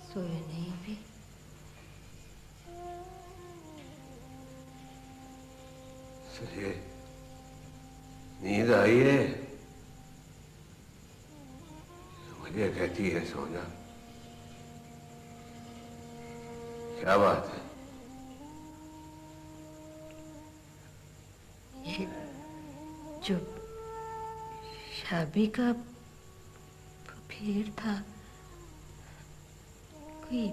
सोए नहीं भी? तुझे नींद आई है? मुझे कहती है सो जा। क्या बात है? ये जो शाबी का फुफेर था कोई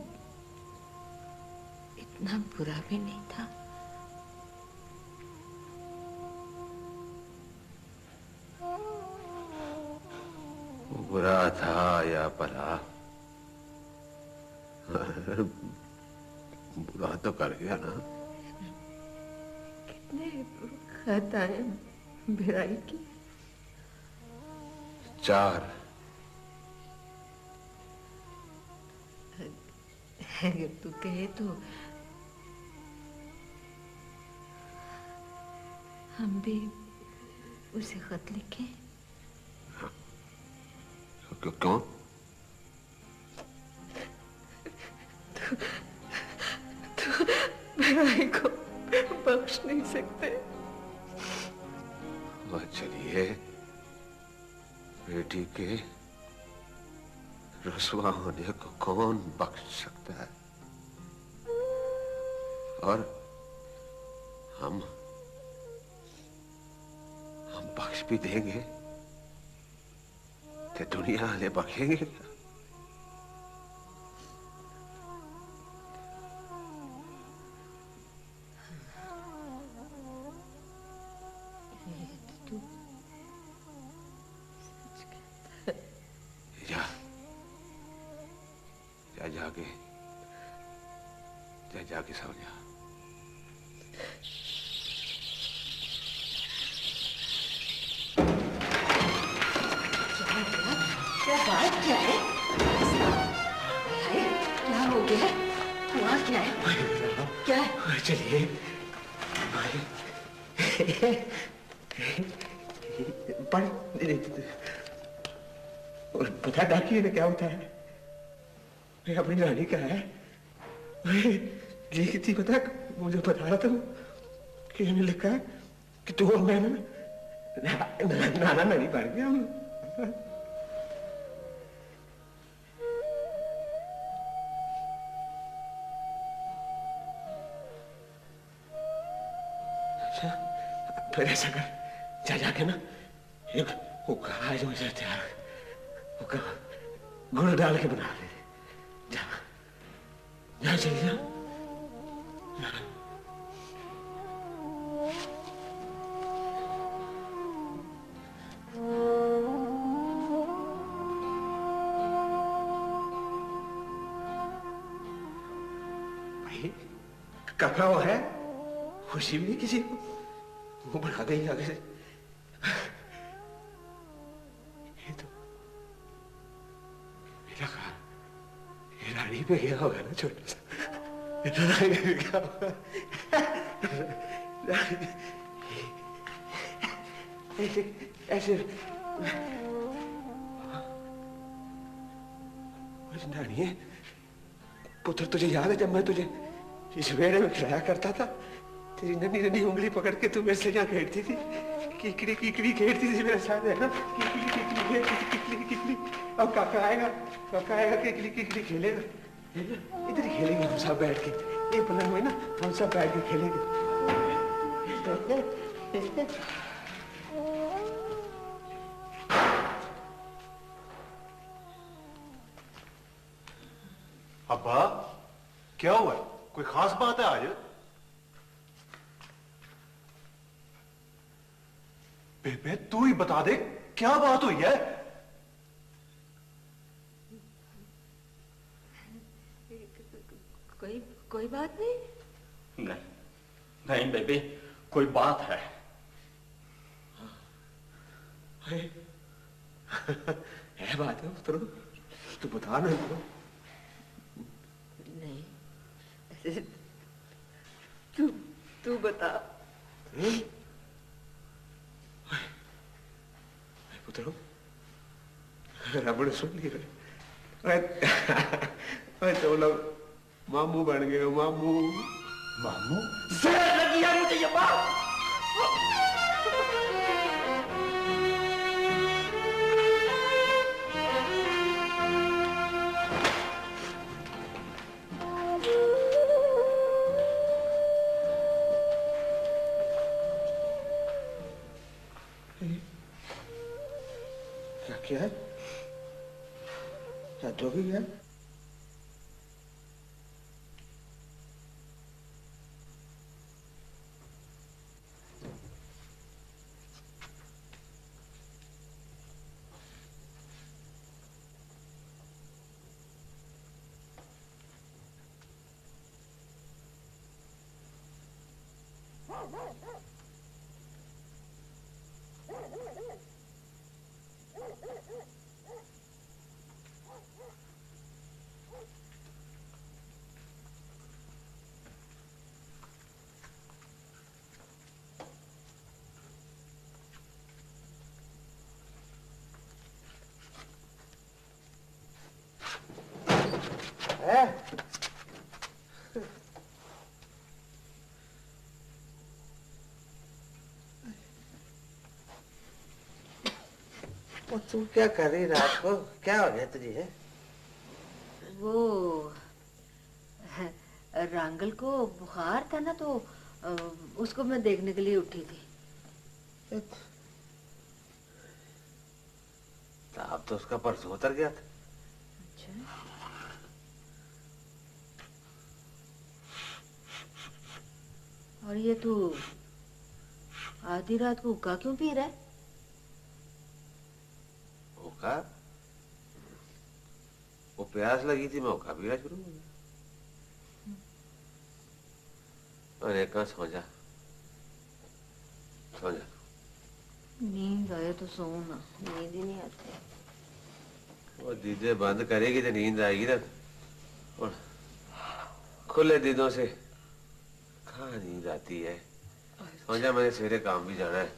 इतना बुरा भी नहीं था। बुरा था या भला, बुरा तो कर गया ना। कितने खत आए भिराई की? 4। अगर तू कहे तो हम भी उसे खत लिखें। क्यों? तो भाई को बख्श नहीं सकते। चलिए, बेटी के रुसवा होने को कौन बख्श सकता है? और हम बख्श भी देंगे तो दुनिया वाले बखेंगे क्या? जाके सो जा। क्या बात क्या है? क्या हो गया? हुआ क्या है? क्या है? चलिए पर और पता डाकिए ने क्या होता है? मैं अपनी रानी का है लिखी थी, पता मुझे बता रहा था कि मैंने लिखा है कि तू और मैं नाना नहीं पड़ गया। अच्छा फिर ऐसा कर, जाके ना एक हुक्का जो मुझे तैयार हुक्का गुड़ डाल के बना ले। जा चलिए जा। काका वो है, खुशी भी नहीं किसी को, वो बढ़ा गई आगे से। ये तो मेरा कहा रानी पे गया होगा ना छोटा सा, रानी पे गया होगा। ऐसे ऐसे रानी है पुत्र, तुझे याद है जब मैं तुझे इस वेड़े में खिलाया करता था, तेरी नन्ही नन्ही उंगली पकड़ के तू मेरे से यहाँ खेलती थी, किकड़ी किकड़ी खेलती थी मेरे साथ, है ना? किकड़ी किकड़ी खेलती थी, किकड़ी किकड़ी। अब काका आएगा किकड़ी किकड़ी खेलेगा, इधर ही खेलेंगे हम सब बैठ के, ये पलंग में ना हम सब बैठ के खेलेंगे। अब्बा क्या हुआ? कोई खास बात है आज? बेबे तू ही बता दे क्या बात हुई है? कोई बात नहीं। नहीं बेबी, कोई बात है। है बात है पुत्र, तू बता ना। नहीं तू बता। पुत्र रबड़ सुन ली तो लोग मामू बन गए। मामू मामू जहर लगी है मुझे ये बात। क्या है? क्या धो गई है? तू क्या कर रही रात को? क्या हो गया तुझे? वो रांगल को बुखार था ना, तो उसको मैं देखने के लिए उठी थी। अब तो उसका परसों उतर गया था। अच्छा। और ये तू आधी रात को हुक्का क्यों पी रहा है? हुक्का? वो प्यास लगी थी, मैं हुक्का पीना शुरू हो गया। अरे कहाँ सो जा, सो जा। नींद आए तो सो ना, नींद ही नहीं आती। वो दीदे बंद करेगी तो नींद आएगी ना, और खुले दीदों से कहाँ नींद आती है। सो जा, मैंने सवेरे काम भी जाना है।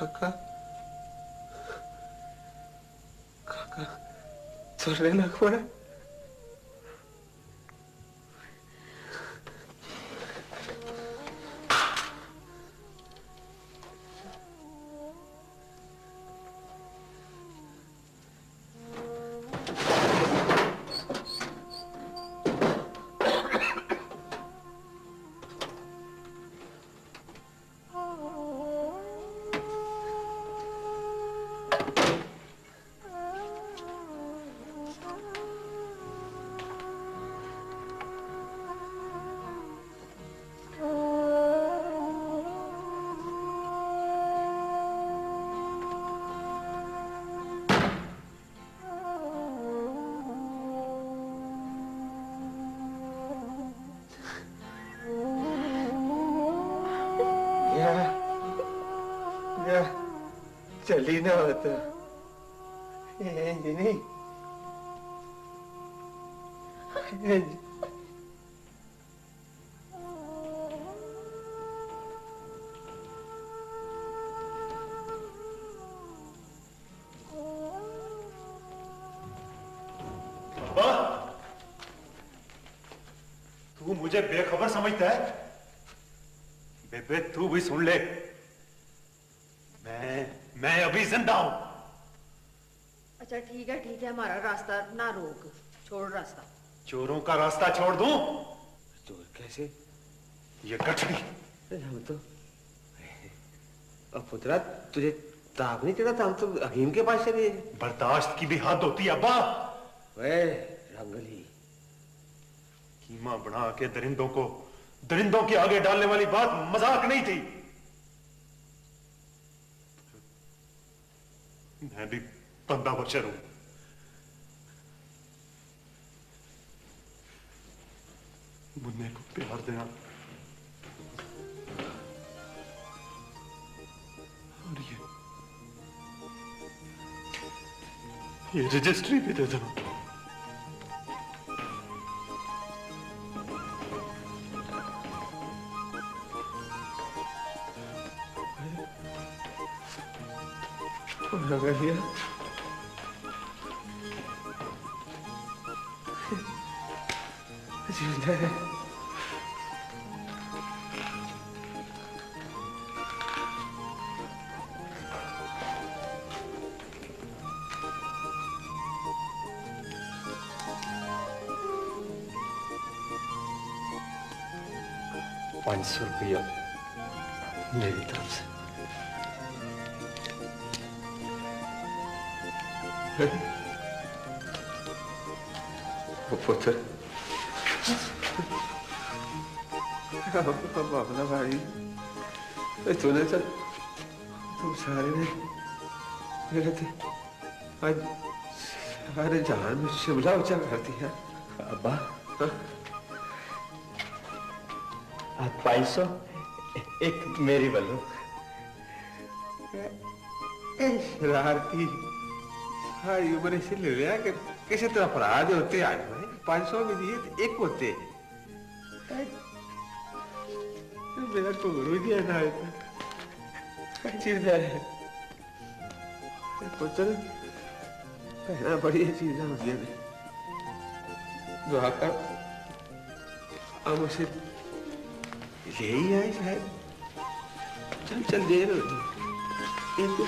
काका, काका चलने लग पड़ा। चली ना हो तो नहीं। तू मुझे बेखबर समझता है? बेबे तू भी सुन ले, मैं अभी जिंदा हूं। अच्छा ठीक है, हमारा रास्ता ना रोक, छोड़ रास्ता। चोरों का रास्ता छोड़ दूं? चोर कैसे? ये गठड़ी। हम तो अब पुत्रा तुझे ताप नहीं चढ़ा था? हम तो हकीम के पास चले। बर्दाश्त की भी हद होती है अब्बा। वे रंगली कीमा बना के दरिंदों के आगे डालने वाली बात मजाक नहीं थी। मैं भी बंदा बशर हूं। मुन्ने को प्यार देना ये रजिस्ट्री भी दे दो। भैया जिंदा है। ₹500 मेरी तरफ से। पुत्र अपना भाई तूने तो तुम सारे ने मेरे थे आज सारे जहान में शिमला ऊंचा कर दिया। अब्बा आप 500 एक मेरी बल्लू। शरारती सारी उम्र इसे ले लिया कि किसी तरह अपराध होते आज भाई 500 में दिए तो एक होते मेरा टुकड़ भी दिया था चीज है पुत्र पहना बड़ी चीजें होती है दुआ कर अब उसे यही है शायद चल चल देर होती एक तो